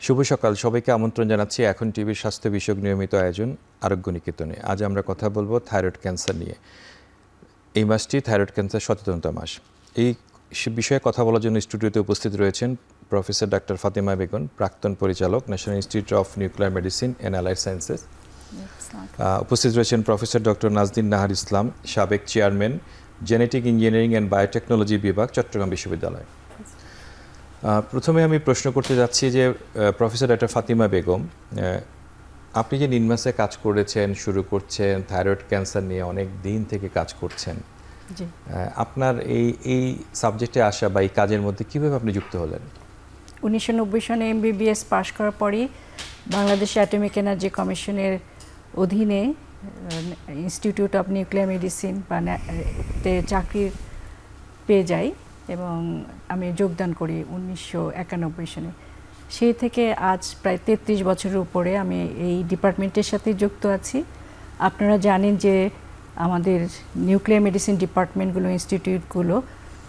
শুভ সকাল, সবাইকে আমন্ত্রণ জানাচ্ছি এখন টিভির স্বাস্থ্য বিষয়ক নিয়মিত আয়োজন আরোগ্য নিকেতনে। আজ আমরা কথা বলবো থাইরয়েড ক্যান্সার নিয়ে। এই মাসটি থাইরয়েড ক্যান্সার সচেতনতা মাস। এই বিষয়ে কথা বলার জন্য স্টুডিওতে উপস্থিত রয়েছেন প্রফেসর ডাক্তার ফাতেমা বেগম, প্রাক্তন পরিচালক, national institute of nuclear medicine and allied sciences. উপস্থিত রয়েছেন প্রফেসর ডক্টর নাজদিন নাহার ইসলাম, সাবেক chairman, genetic engineering and biotechnology বিভাগ, চট্টগ্রাম বিশ্ববিদ্যালয়। প্রথমে আমি প্রশ্ন করতে যাচ্ছি যে প্রফেসর ডক্টর ফাতেমা বেগম, আপনি যে নিনমাসে কাজ করেছেন, শুরু করছেন, থাইরয়েড ক্যান্সার নিয়ে অনেক দিন থেকে কাজ করছেন, আপনার এই সাবজেক্টে আসা বা এই কাজের মধ্যে কীভাবে আপনি যুক্ত হলেন? 1990 সনে MBBS পাশ করার পরই বাংলাদেশ অ্যাটমিক এনার্জি কমিশনের অধীনে ইনস্টিটিউট অফ নিউক্লিয়ার মেডিসিন বা চাকরি পেয়ে যাই এবং আমি যোগদান করি 1991 সনে। সেই থেকে আজ প্রায় 33 বছরের উপরে আমি এই ডিপার্টমেন্টের সাথে যুক্ত আছি। আপনারা জানেন যে আমাদের নিউক্লিয়ার মেডিসিন ডিপার্টমেন্টগুলো, ইনস্টিটিউটগুলো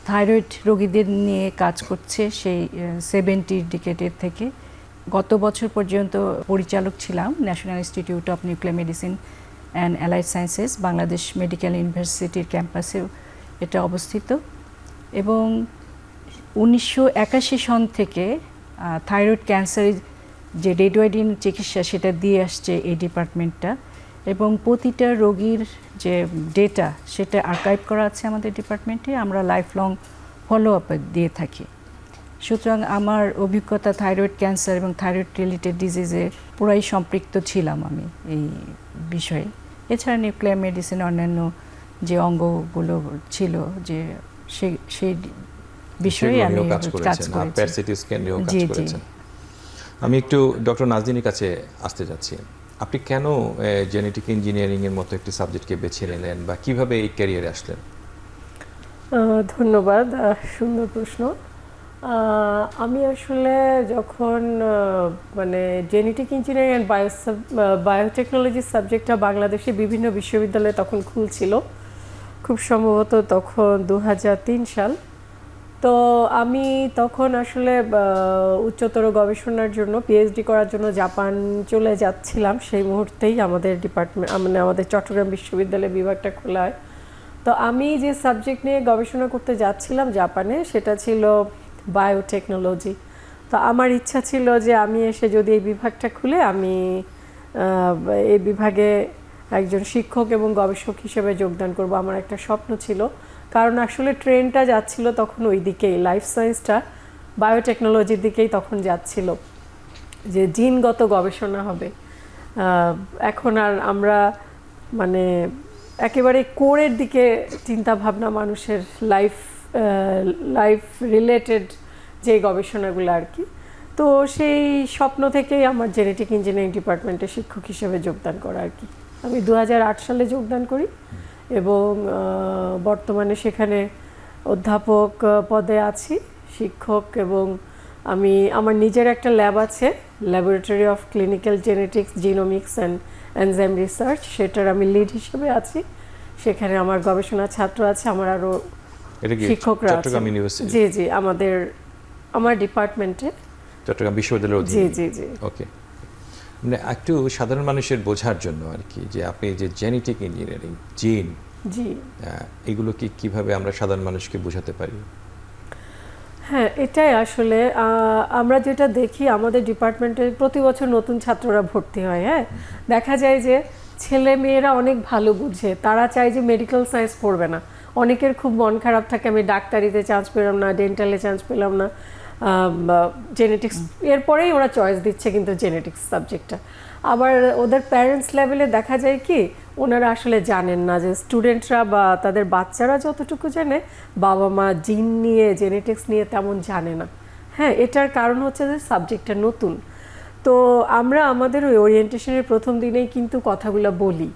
থাইরয়েড রোগীদের নিয়ে কাজ করছে সেই 70 ডিকেডের থেকে। গত বছর পর্যন্ত পরিচালক ছিলাম national institute of nuclear medicine and allied sciences, Bangladesh medical ইউনিভার্সিটির ক্যাম্পাসেও এটা অবস্থিত। এবং 1981 সন থেকে থাইরয়েড ক্যান্সারের যে রেডিওয়াইডিন চিকিৎসা সেটা দিয়ে আসছে এই ডিপার্টমেন্টটা, এবং প্রতিটা রোগীর যে ডেটা সেটা আর্কাইভ করা আছে আমাদের ডিপার্টমেন্টে। আমরা লাইফ লং ফলো আপ দিয়ে থাকি। সুতরাং আমার অভিজ্ঞতা থাইরয়েড ক্যান্সার এবং থাইরয়েড রিলেটেড ডিজিজে পুরাই সম্পৃক্ত ছিলাম আমি এই বিষয়ে। এছাড়া নিউক্লিয়ার মেডিসিন অন্যান্য যে অঙ্গগুলো ছিল যে সেই বিষয়ে আমি কাজ করেছি। আমি একটু ডক্টর নাজদিনের কাছে আসতে যাচ্ছি। আপনি কেন জেনেটিক ইঞ্জিনিয়ারিংয়ের মতো একটি সাবজেক্টকে বেছে নিলেন বা কিভাবে এই ক্যারিয়ারে আসলেন? ধন্যবাদ, সুন্দর প্রশ্ন। আমি আসলে যখন জেনেটিক ইঞ্জিনিয়ারিং অ্যান্ড বায়োটেকনোলজি সাবজেক্টটা বাংলাদেশে বিভিন্ন বিশ্ববিদ্যালয়ে তখন খুলছিল, খুব সম্ভবত তখন 2003 সাল। তো আমি তখন আসলে উচ্চতর গবেষণার জন্য পিএইচডি করার জন্য জাপান চলে যাচ্ছিলাম। সেই মুহূর্তেই আমাদের ডিপার্টমেন্ট আমাদের চট্টগ্রাম বিশ্ববিদ্যালয় বিভাগটা খোলা হয়। তো আমি যে সাবজেক্ট নিয়ে গবেষণা করতে যাচ্ছিলাম জাপানে সেটা ছিল বায়োটেকনোলজি। তো আমার ইচ্ছা ছিল যে আমি এসে যদি এই বিভাগটা খুলে আমি এই বিভাগে একজন শিক্ষক এবং গবেষক হিসেবে যোগদান করব, আমার একটা স্বপ্ন ছিল। কারণ আসলে ট্রেনটা যাচ্ছিল তখন ওই দিকেই, লাইফ সায়েন্সটা বায়োটেকনোলজির দিকেই তখন যাচ্ছিল, যে জিনগত গবেষণা হবে। এখন আর আমরা একেবারে কোরের দিকে চিন্তা ভাবনা মানুষের লাইফ রিলেটেড যে গবেষণাগুলো আর কি। তো সেই স্বপ্ন থেকেই আমার জেনেটিক ইঞ্জিনিয়ারিং ডিপার্টমেন্টে শিক্ষক হিসেবে যোগদান করা আর কি। আমি 2008 সালে যোগদান করি এবং বর্তমানে সেখানে অধ্যাপক পদে আছি, শিক্ষক। এবং আমার নিজের একটা ল্যাব আছে, laboratory of clinical genetics, genomics and enzyme research, সেটার আমি লিড হিসেবে আছি। সেখানে আমার গবেষণা ছাত্র আছে, আমার আরও শিক্ষকরা আছে। জি জি, আমার ডিপার্টমেন্টে চট্টগ্রাম বিশ্ববিদ্যালয়ের অধীনে। জি জি জি। ওকে, একটু সাধারণ মানুষের বোঝার জন্য আর কি, যে আপনি যে জেনেটিক ইঞ্জিনিয়ারিং, জিন, জি, এগুলো কিভাবে আমরা সাধারণ মানুষকে বোঝাতে পারি? হ্যাঁ, এটাই আসলে আমরা যেটা দেখি আমাদের ডিপার্টমেন্টে প্রতি বছর নতুন ছাত্ররা ভর্তি হয়। হ্যাঁ, দেখা যায় যে ছেলে মেয়েরা অনেক ভালো বুঝে, তারা চায় যে মেডিকেল সায়েন্স পড়বে না। অনেকের খুব মন খারাপ থাকে, আমি ডাক্তারিতে চান্স পেলাম না, ডেন্টালে চান্স পেলাম না, জেনেটিক্স এরপরেই ওরা চয়েস দিচ্ছে কিন্তু জেনেটিক্স সাবজেক্টটা। আবার ওদের প্যারেন্টস লেভেলে দেখা যায় কি ওনারা আসলে জানেন না যে স্টুডেন্টরা বা তাদের বাচ্চারা যতটুকু জানে, বাবা মা জিন নিয়ে জেনেটিক্স নিয়ে তেমন জানে না। হ্যাঁ, এটার কারণ হচ্ছে যে সাবজেক্টটা নতুন। তো আমরা আমাদের ওই ওরিয়েন্টেশনের প্রথম দিনেই কিন্তু কথাগুলো বলি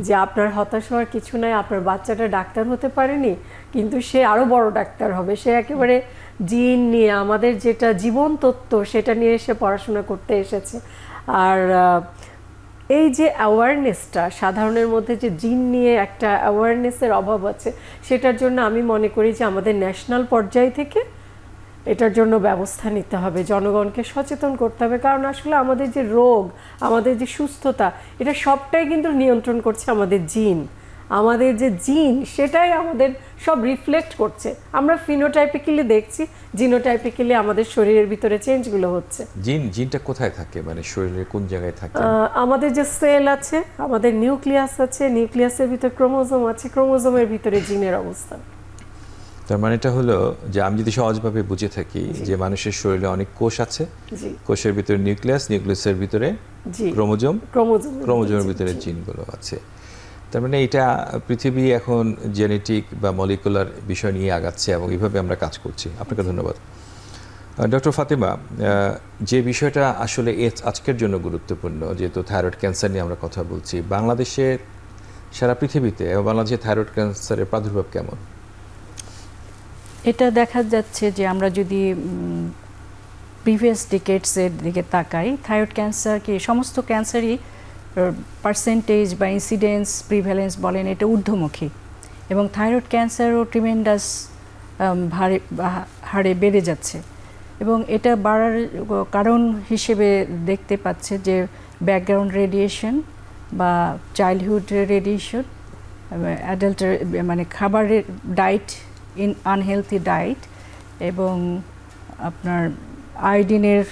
যে আপনার হতাশ হওয়ার কিছু নাই, আপনার বাচ্চাটা ডাক্তার হতে পারেনি কিন্তু সে আরও বড় ডাক্তার হবে। সে একেবারে জিন নিয়ে, আমাদের যেটা জীবন তত্ত্ব সেটা নিয়ে সে পড়াশোনা করতে এসেছে। আর এই যে অ্যাওয়ারনেসটা সাধারণের মধ্যে, যে জিন নিয়ে একটা অ্যাওয়ারনেসের অভাব আছে, সেটার জন্য আমি মনে করি যে আমাদের ন্যাশনাল পর্যায় থেকে এটার জন্য ব্যবস্থা নিতে হবে, জনগণকে সচেতন করতে হবে, কারণ আসলে আমাদের যে রোগ, আমাদের যে সুস্থতা, এটা সবটাই কিন্তু নিয়ন্ত্রণ করছে আমাদের জিন। আমাদের যে জিন সেটাই আমাদের সব রিফ্লেক্ট করছে। আমরা ফিনোটাইপিক্যালি দেখছি, জিনোটাইপিক্যালি আমাদের শরীরের ভিতরে চেঞ্জগুলো হচ্ছে। জিনটা কোথায় থাকে, মানে শরীরের কোন জায়গায় থাকে? আমাদের যে সেল আছে, আমাদের নিউক্লিয়াস আছে, নিউক্লিয়াসের ভিতরে ক্রোমোজোম আছে, ক্রোমোজোমের ভিতরে জিনের অবস্থান। তার মানে এটা হলো যে আমি যদি সহজভাবে বুঝে থাকি যে মানুষের শরীরে অনেক কোষ আছে, জি কোষের ভিতরে নিউক্লিয়াস, নিউক্লিয়াসের ভিতরে জি ক্রোমোজোম, ক্রোমোজোমের ক্রোমোজোমের ভিতরে জিনগুলো আছে। তার মানে এটা পৃথিবী এখন জেনেটিক বা মলিকুলার বিষয় নিয়ে আগাচ্ছে এবং এইভাবে আমরা কাজ করছি। আপনাকে ধন্যবাদ। ডক্টর ফাতিমা, যে বিষয়টা আসলে আজকের জন্য গুরুত্বপূর্ণ, যেহেতু থাইরয়েড ক্যান্সার নিয়ে আমরা কথা বলছি, বাংলাদেশে সারা পৃথিবীতে এবং বাংলাদেশে থাইরয়েড ক্যান্সারের প্রাদুর্ভাব কেমন? এটা দেখা যাচ্ছে যে আমরা যদি প্রিভিয়াস ডিকেডসের দিকে তাকাই, থাইরয়েড ক্যান্সার কি সমস্ত ক্যান্সারই পার্সেন্টেজ বা ইনসিডেন্স প্রিভ্যালেন্স বলেন এটা ঊর্ধ্বমুখী, এবং থাইরয়েড ক্যান্সারও ট্রিমেন্ডাস হারে বেড়ে যাচ্ছে। এবং এটা বাড়ার কারণ হিসেবে দেখতে পাচ্ছে যে ব্যাকগ্রাউন্ড রেডিয়েশন বা চাইল্ডহুড রেডিয়েশন, অ্যাডাল্টের মানে খাবারের ডায়েট, আনহেলথি ডায়েট, এবং আপনার আয়োডিনের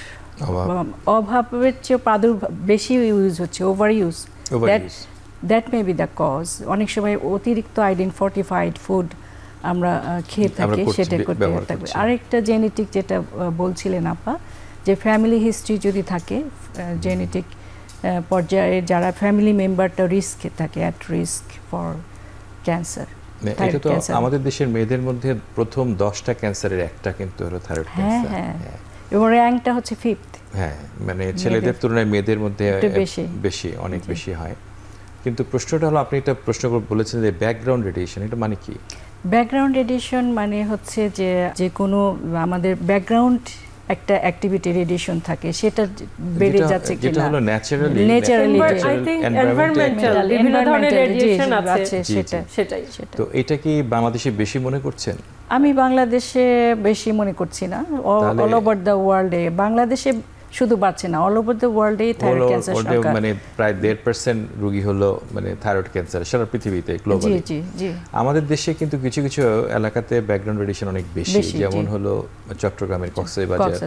অভাবের চেয়ে প্রাদুর্ভাব বেশি ইউজ হচ্ছে, over use, that may be the cause. অনেক সময় অতিরিক্ত আয়োডিন ফর্টিফাইড ফুড আমরা খেয়ে থাকি, সেটা করতে থাকবে। আরেকটা জেনেটিক যেটা বলছিলেন আপা, যে ফ্যামিলি হিস্ট্রি যদি থাকে, জেনেটিক পর্যায়ে যারা ফ্যামিলি মেম্বারটা রিস্কে থাকে, অ্যাট রিস্ক ফর ক্যান্সার। এটা তো আমাদের দেশের মেয়েদের মধ্যে প্রথম 10টা ক্যান্সারের একটা কিন্তু হলো থাইরয়েড ক্যান্সার। হ্যাঁ, এবং র্যাঙ্কটা হচ্ছে 5th। হ্যাঁ, মানে ছেলেদের তুলনায় মেয়েদের মধ্যে বেশি, অনেক বেশি হয়। কিন্তু প্রশ্নটা হলো, আপনি একটা প্রশ্ন বলেছেন যে ব্যাকগ্রাউন্ড রেডিয়েশন, এটা মানে কি? ব্যাকগ্রাউন্ড রেডিয়েশন মানে হচ্ছে যে কোনো আমাদের ব্যাকগ্রাউন্ড একটা অ্যাক্টিভিটি রেডিয়েশন থাকে, সেটা বেড়ে যাচ্ছে কিনা, যেটা হলো ন্যাচারালি আই থিংক এনভায়রনমেন্টাল বিভিন্ন ধরনের রেডিয়েশন আছে, সেটাই। তো এটা কি বাংলাদেশে বেশি মনে করছেন? আমি বাংলাদেশে বেশি মনে করছি না, অল ওভার দ্য ওয়ার্ল্ডে। বাংলাদেশে শুধু বাড়ছে না, অল ওভার দ্য ওয়ার্ল্ডেই থাইরয়েড ক্যান্সার সংখ্যা মানে প্রায় 1.5% রোগী হলো মানে থাইরয়েড ক্যান্সার সারা পৃথিবীতে, গ্লোবালি। জি জি। আমাদের দেশে কিন্তু কিছু কিছু এলাকাতে ব্যাকগ্রাউন্ড রেডিয়েশন অনেক বেশি, যেমন হলো চট্টগ্রামের কক্সবাজার,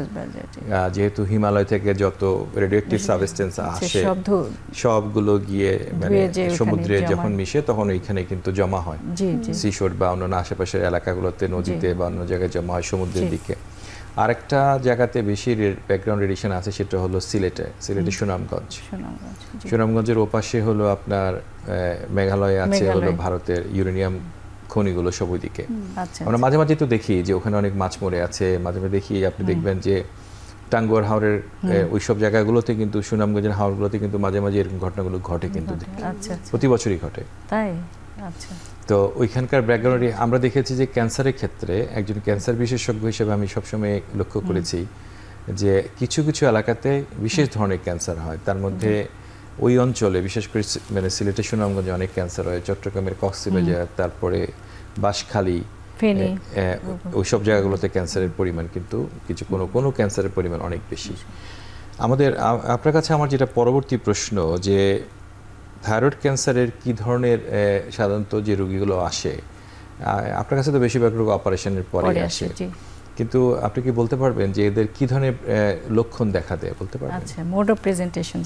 যেহেতু হিমালয় থেকে যত রেডিওঅ্যাক্টিভ সাবস্টেন্স আসে সবগুলো গিয়ে মানে সমুদ্রে যখন মিশে তখন ওইখানে কিন্তু জমা হয়, সিশোর বা অন্যান্য আশেপাশের এলাকাগুলোতে, নদীতে বা অন্য জায়গায় জমা হয় সমুদ্রের দিকে। আরেকটা জায়গাতে বেশি ব্যাকগ্রাউন্ড রেডিয়েশন আছে, সেটা হলো সিলেটে সুনামগঞ্জের ওপাশে হলো আপনার মেঘালয় আছে, হলো ভারতের ইউরেনিয়াম খনিগুলো সব ওইদিকে। আমরা মাঝে মাঝে তো দেখি যে ওখানে অনেক মাছ মরে আছে, মাঝে মাঝে দেখি, আপনি দেখবেন যে টাঙ্গুয়ার হাওরের ওইসব জায়গাগুলোতে কিন্তু, সুনামগঞ্জের হাওরগুলোতে কিন্তু মাঝে মাঝে এরকম ঘটনাগুলো ঘটে, কিন্তু প্রতি বছরই ঘটে। তাই? আচ্ছা। তো ওইখানকার ব্যাকগ্রাউন্ডে আমরা দেখেছি যে ক্যান্সারের ক্ষেত্রে একজন ক্যান্সার বিশেষজ্ঞ হিসেবে আমি সবসময় লক্ষ্য করেছি যে কিছু কিছু এলাকাতে বিশেষ ধরনের ক্যান্সার হয়। তার মধ্যে ওই অঞ্চলে বিশেষ করে মানে সিলেটের সুনামগঞ্জে অনেক ক্যান্সার হয়, চট্টগ্রামের কক্সবাজার, তারপরে বাঁশখালী, ওইসব জায়গাগুলোতে ক্যান্সারের পরিমাণ কিন্তু কোনো ক্যান্সারের পরিমাণ অনেক বেশি। আপনার কাছে আমার যেটা পরবর্তী প্রশ্ন, যে থাইরয়েড ক্যান্সারের কি ধরনের সাধারণত যে রোগীগুলো আসে, আপনার কাছে তো বেশিরভাগ রোগ অপারেশনের পরে আসে, কিন্তু আপনি কি বলতে পারবেন যে এদের কি ধরনের লক্ষণ দেখা দেয়, বলতে পারবেন? আচ্ছা, মোড অফ প্রেজেন্টেশন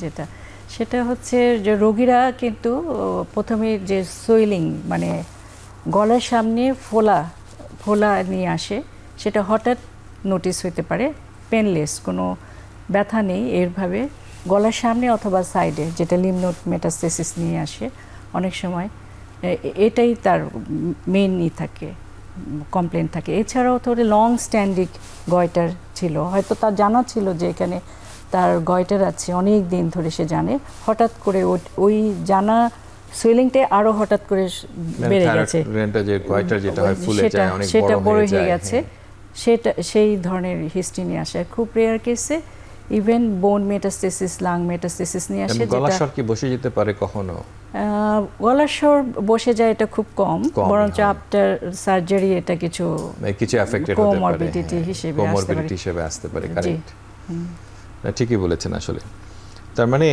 সেটা হচ্ছে যে রোগীরা কিন্তু প্রথমে যে সুইলিং মানে গলার সামনে ফোলা নিয়ে আসে, সেটা হঠাৎ নোটিস হতে পারে, পেনলেস, কোনো ব্যথা নেই এরভাবে গলার সামনে অথবা সাইডে, যেটা লিম্ফ নোড মেটাস্টেসিস নিয়ে আসে অনেক সময়। এটাই তার মেইনই থাকে, কমপ্লেন থাকে। এছাড়াও তো লং স্ট্যান্ডিং গয়টার ছিল, হয়তো তার জানা ছিল যে এখানে তার গয়টার আছে, অনেক দিন ধরে সে জানে, হঠাৎ করে ওই জানা সুইলিংটা আরও হঠাৎ করে বেড়ে গেছে, সেটা বড় হয়ে গেছে, সেটা সেই ধরনের হিস্ট্রি নিয়ে আসে। খুব রেয়ার কেসে ইভেন বোন মেটাস্টেসিস, লাং মেটাস্টেসিস নিয়ে আসে, গলার যেটা স্বর কি বসে যেতে পারে কখনো? গলার স্বর বসে যায়, এটা খুব কম, কমই বরঞ্চ হয়। আফটার সার্জারি এটা কিছু কিছু অ্যাফেক্টেড হতে পারে, কোমরবিডিটি হিসেবে আসতে পারে। কোমরবিডিটি হিসেবে আসতে পারে, জি। কারেক্ট। ঠিকই বলেছেন আসলে। তার মানে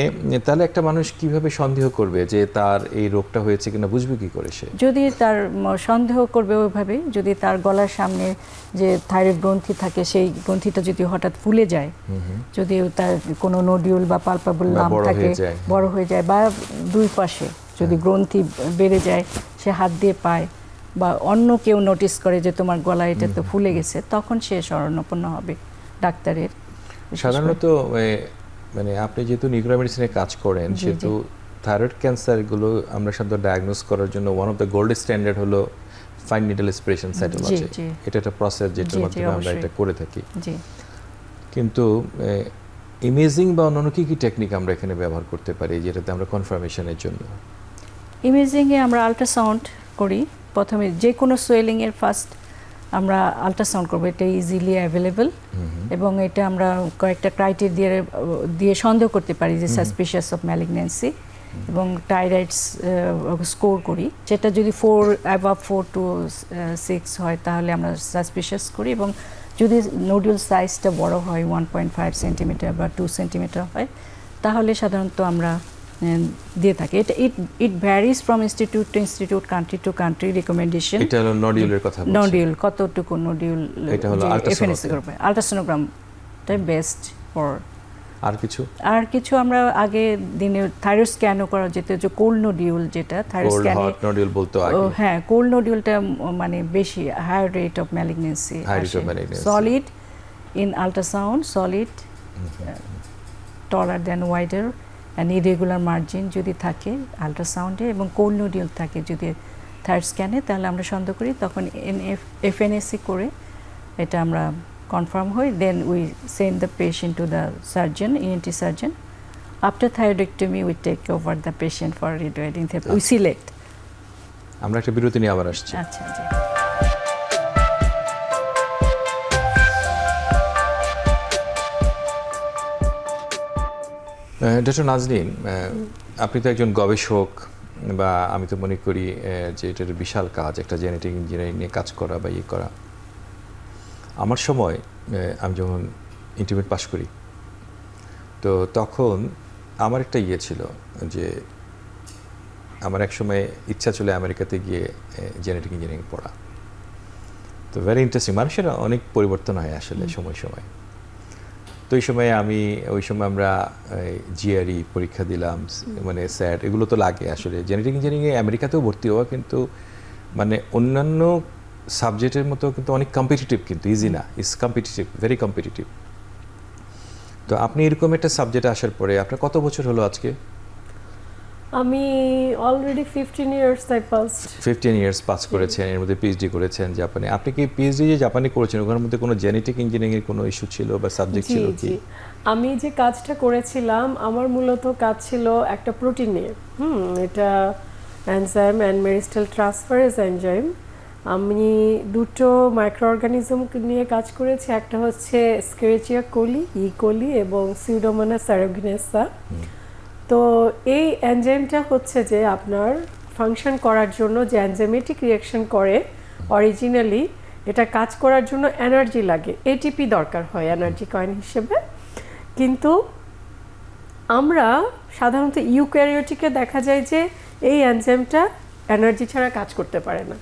তাহলে একটা মানুষ কিভাবে সন্দেহ করবে যে তার এই রোগটা হয়েছে কিনা, বুঝবে কি করে সে? যদি তার সন্দেহ করবে ওইভাবে, যদি তার গলার সামনে যে থাইরয়েড গ্রন্থি থাকে সেই গ্রন্থিটা যদি হঠাৎ ফুলে যায়, যদি তার কোনো নোডিউল বা পালপাবল বা লাম বড় থাকে, হয়ে যায়। বড় হয়ে যায়, বা দুই পাশে যদি গ্রন্থি বেড়ে যায়, সে হাত দিয়ে পায়, বা অন্য কেউ নোটিস করে যে তোমার গলা এটা তো ফুলে গেছে, তখন সে শরণাপন্ন হবে ডাক্তারের। সাধারণত মানে আপনি যেহেতু নিউক্লিয়ার মেডিসিনে কাজ করেন, জি, সেহেতু থাইরয়েড ক্যান্সারগুলো আমরা সাধারণত ডায়াগনোজ করার জন্য one of the gold standard হলো ফাইন নিডল এসপিরেশন সাইটোলজি। জি। এটা একটা প্রসেস যেটার জি, জি, মাধ্যমে আমরা অবশ্যই। এটা করে থাকি। জি। কিন্তু ইমেজিং বা অন্যান্য কী কী টেকনিক আমরা এখানে ব্যবহার করতে পারি যেটাতে আমরা কনফার্মেশনের জন্য? ইমেজিংয়ে আমরা আল্ট্রাসাউন্ড করি। প্রথমে যে কোনো সোয়েলিংয়ের ফার্স্ট আমরা আল্ট্রাসাউন্ড করবো, এটা ইজিলি অ্যাভেলেবল, এবং এটা আমরা কয়েকটা ক্রাইটেরিয়া দিয়ে সন্দেহ করতে পারি যে সাসপিশিয়াস অফ ম্যালিগন্যান্সি, এবং টাইরয়েডস স্কোর করি, যেটা যদি 4 to 6 হয় তাহলে আমরা সাসপিশিয়াস করি, এবং যদি নোডিউল সাইজটা বড় হয় 1.5 সেন্টিমিটার বা 2 সেন্টিমিটার হয় তাহলে সাধারণত আমরা দিয়ে থাকি। It varies from institute to institute, country to country recommendation. এটা হলো নডিউলের কথা বলছি। নডিউল কতটুকু নডিউল, এটা হলো এফএনএসি করবে, আল্ট্রাসোনোগ্রামটাই বেস্ট ফর। আর কিছু আমরা আগে দিনে থাইরয়েড স্ক্যানও করা যেত, যে কোল্ড নডিউল, যেটা থাইরয়েড কোল্ড স্ক্যানে, হট নডিউল বলতো আগে। হ্যাঁ, কোল্ড নডিউলটা মানে বেশি higher rate of malignancy, solid in ultrasound, solid taller than wider and irregular margin যদি থাকে আল্ট্রাসাউন্ডে, এবং কোল্ড নডিউল থাকে যদি থাইরয়েড স্ক্যানে, তাহলে আমরা সন্দেহ করি, তখন এফএনএসি করে এটা আমরা কনফার্ম হই, then we send the patient to the surgeon, ENT surgeon. After thyroidectomy we take over the patient for radioiodine therapy, we select. আমরা একটা বিরতি নিয়ে আবার আসছি। আচ্ছা, জি। ডক্টর নাজনীন, আপনি তো একজন গবেষক, বা আমি তো মনে করি যে এটার বিশাল কাজ, একটা জেনেটিক ইঞ্জিনিয়ারিং নিয়ে কাজ করা বা ইয়ে করা। আমার সময় আমি যখন ইন্টারমিডিয়েট পাশ করি, তো তখন আমার একটা ইয়ে ছিল যে আমার এক সময় ইচ্ছা ছিল আমেরিকাতে গিয়ে জেনেটিক ইঞ্জিনিয়ারিং পড়া। তো ভেরি ইন্টারেস্টিং, মানুষের অনেক পরিবর্তন হয় আসলে সময় সময়। তো ওই সময় আমরা জিআরই পরীক্ষা দিলাম, মানে স্যাট, এগুলো তো লাগে আসলে। জেনেটিক ইঞ্জিনিয়ারিংয়ে আমেরিকাতেও ভর্তি হওয়া কিন্তু মানে অন্যান্য সাবজেক্টের মতো কিন্তু অনেক কম্পিটিটিভ, কিন্তু ইজি না, ইজ কম্পিটিটিভ, ভেরি কম্পিটিটিভ। তো আপনি এরকম একটা সাবজেক্টে আসার পরে আপনার কত বছর হলো আজকে? আমি already 15 years I passed. 15 years pass করেছেন, এর মধ্যে পিএইচডি করেছেন জাপানে। আপনি কি পিএইচডি যে জাপানে করেছেন ওখানের মধ্যে কোনো জেনেটিক ইঞ্জিনিয়ারিং এর কোনো ইস্যু ছিল বা সাবজেক্ট ছিল কি? আমি যে কাজটা করেছিলাম, আমার মূলত কাজ ছিল একটা প্রোটিন নিয়ে, এটা এনজাইম অ্যান্ড মেরিস্টাল ট্রান্সফারেজ এনজাইম। আমি দুটো মাইক্রো অর্গানিজম নিয়ে কাজ করেছি, একটা হচ্ছে স্কেরেচিয়া কোলি, কোলি এবং সিউডোমোনাস অ্যারোগিনেসা। তো এই এনজাইমটা হচ্ছে যে আপনার ফাংশন করার জন্য যে এনজাইমেটিক রিঅ্যাকশন করে অরিজিনালি, এটা কাজ করার জন্য এনার্জি লাগে, এটিপি দরকার হয় এনার্জি কয়েন হিসেবে। কিন্তু আমরা সাধারণত ইউক্যারিওটিকে দেখা যায় যে এই এনজাইমটা এনার্জি ছাড়া কাজ করতে পারে না।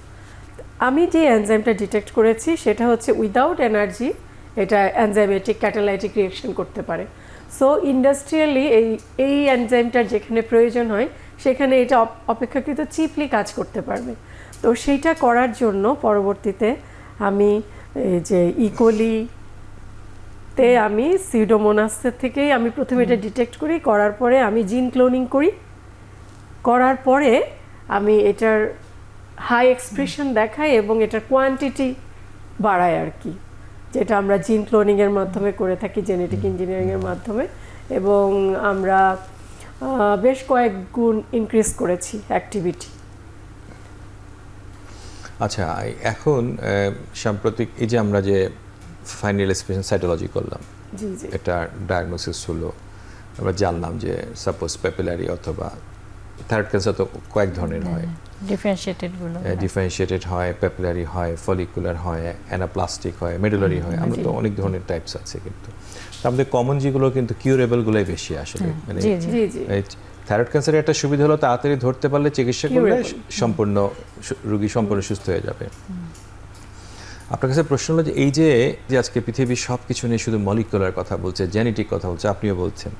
আমি যে এনজাইমটা ডিটেক্ট করেছি সেটা হচ্ছে উইদাউট এনার্জি এটা এনজাইমেটিক ক্যাটালাইটিক রিঅ্যাকশন করতে পারে। সো ইন্ডাস্ট্রিয়ালি এই এনজাইমটার যেখানে প্রয়োজন হয় সেখানে এটা অপেক্ষাকৃত চিপলি কাজ করতে পারবে। তো সেইটা করার জন্য পরবর্তীতে আমি এই যে ইকোলিতে আমি সিউডোমোনাসের থেকেই আমি প্রথমে এটা ডিটেক্ট করি, করার পরে আমি জিন ক্লোনিং করি, করার পরে আমি এটার হাই এক্সপ্রেশন দেখাই এবং এটার কোয়ান্টিটি বাড়াই আর কি, যেটা আমরা জিন ক্লোনিংয়ের মাধ্যমে করে থাকি, জেনেটিক ইঞ্জিনিয়ারিংয়ের মাধ্যমে, এবং আমরা বেশ কয়েক গুণ ইনক্রিজ করেছি অ্যাক্টিভিটি। আচ্ছা, এখন সাম্প্রতিক এই যে আমরা যে ফাইনাল এক্সপ্রেশন সাইটোলজি করলাম, জি জি এটা ডায়াগনোসিস হলো, আমরা জানলাম যে সাপোজ প্যাপিলারি অথবা থাইরয়েড ক্যান্সার তো কয়েক ধরনের হয়, ডিফারেন্সিয়েটেড গুলো ডিফারেন্সিয়েটেড হয়, প্যাপিলারি হয়, ফলিকুলার হয়, অ্যানাপ্লাস্টিক হয়, মেডুলারি হয়, আমরা তো অনেক ধরনের টাইপস আছে। কিন্তু তো আমাদের কমন যেগুলো কিন্তু কিউরেবলগুলোই বেশি আসলে, মানে জি জি জি জি থাইরয়েড ক্যান্সারের একটা সুবিধা হলো তাড়াতাড়ি ধরতে পারলে চিকিৎসা করলে Curable. সম্পূর্ণ রোগী সম্পূর্ণ সুস্থ হয়ে যাবে। আপনার কাছে প্রশ্ন হলো যে এই যে আজকে পৃথিবীর সব কিছু নিয়ে শুধু মলিকুলার কথা বলছে, জেনেটিক কথা বলছে, আপনিও বলছেন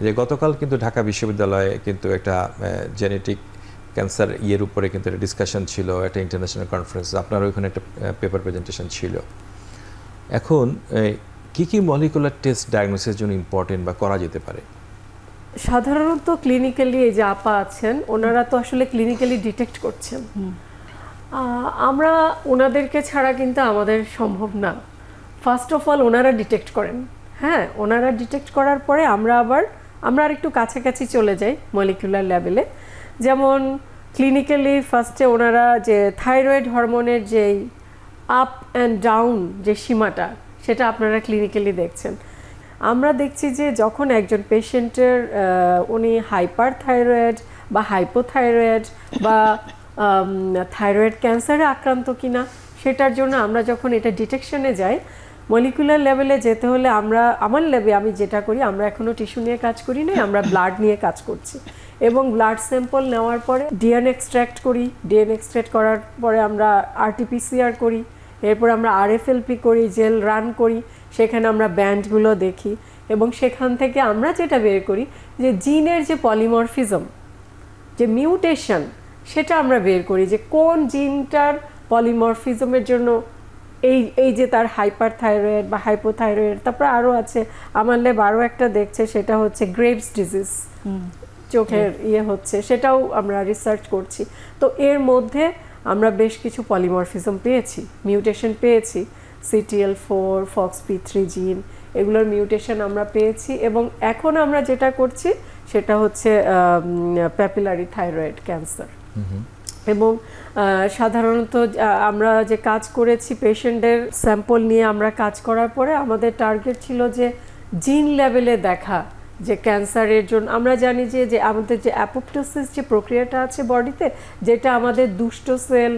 যে গতকাল কিন্তু ঢাকা বিশ্ববিদ্যালয়ে কিন্তু একটা জেনেটিক ক্যান্সার ইয়ের উপরে কিন্তু একটা ডিসকাশন ছিল, একটা ইন্টারন্যাশনাল কনফারেন্স, আপনার ওইখানে একটা পেপার প্রেজেন্টেশন ছিল। এখন কি কি মলিকুলার টেস্ট ডায়াগনোসিসের জন্য ইম্পর্টেন্ট বা করা যেতে পারে? সাধারণত ক্লিনিক্যালি এই যে আপা আছেন ওনারা তো আসলে ক্লিনিক্যালি ডিটেক্ট করছেন, আমরা ওনাদেরকে ছাড়া কিন্তু আমাদের সম্ভব না। ফার্স্ট অফ অল ওনারা ডিটেক্ট করেন, হ্যাঁ ওনারা ডিটেক্ট করার পরে আমরা আর একটু কাছাকাছি চলে যাই মলিকুলার লেভেলে। যেমন ক্লিনিক্যালি ফার্স্টে ওনারা যে থাইরয়েড হরমোনের যেই আপ অ্যান্ড ডাউন যে সীমাটা সেটা আপনারা ক্লিনিক্যালি দেখছেন। আমরা দেখছি যে যখন একজন পেশেন্টের উনি হাইপার থাইরয়েড বা হাইপোথাইরয়েড বা থাইরয়েড ক্যান্সারে আক্রান্ত কিনা সেটার জন্য আমরা যখন এটা ডিটেকশনে যাই, মলিকুলার লেভেলে যেতে হলে আমার ল্যাবে আমি যেটা করি, আমরা এখনও টিস্যু নিয়ে কাজ করি না, আমরা ব্লাড নিয়ে কাজ করছি এবং ব্লাড স্যাম্পল নেওয়ার পরে ডিএনএ এক্সট্র্যাক্ট করি, ডিএনএ এক্সট্র্যাক্ট করার পরে আমরা আরটিপিসিআর করি, এরপর আমরা আরএফএলপি করি, জেল রান করি, সেখানে আমরা ব্যান্ডগুলো দেখি এবং সেখান থেকে আমরা যেটা বের করি যে জিনের যে পলিমরফিজম, যে মিউটেশন, সেটা আমরা বের করি যে কোন জিনটার পলিমরফিজমের জন্য এই যে তার হাইপার থাইরয়েড বা হাইপোথাইরয়েড। তারপর আরও আছে, আমার ল্যাব আরও একটা দেখছে, সেটা হচ্ছে গ্রেভস ডিজিজ, চোখের হচ্ছে, সেটাও আমরা রিসার্চ করছি। তো এর মধ্যে আমরা বেশ কিছু পলিমরফিজম পেয়েছি, মিউটেশন পেয়েছি, CTL4, FOXP3 জিন, এগুলোর মিউটেশন আমরা পেয়েছি এবং এখন আমরা যেটা করছি সেটা হচ্ছে প্যাপিলারি থাইরয়েড ক্যান্সার। এবং সাধারণত আমরা যে কাজ করেছি পেশেন্টের স্যাম্পল নিয়ে আমরা কাজ করার পরে আমাদের টার্গেট ছিল যে জিন লেভেলে দেখা যে ক্যান্সারের জন্য আমরা জানি যে আমাদের যে অ্যাপোপ্টোসিস যে প্রক্রিয়াটা আছে বডিতে, যেটা আমাদের দুষ্ট সেল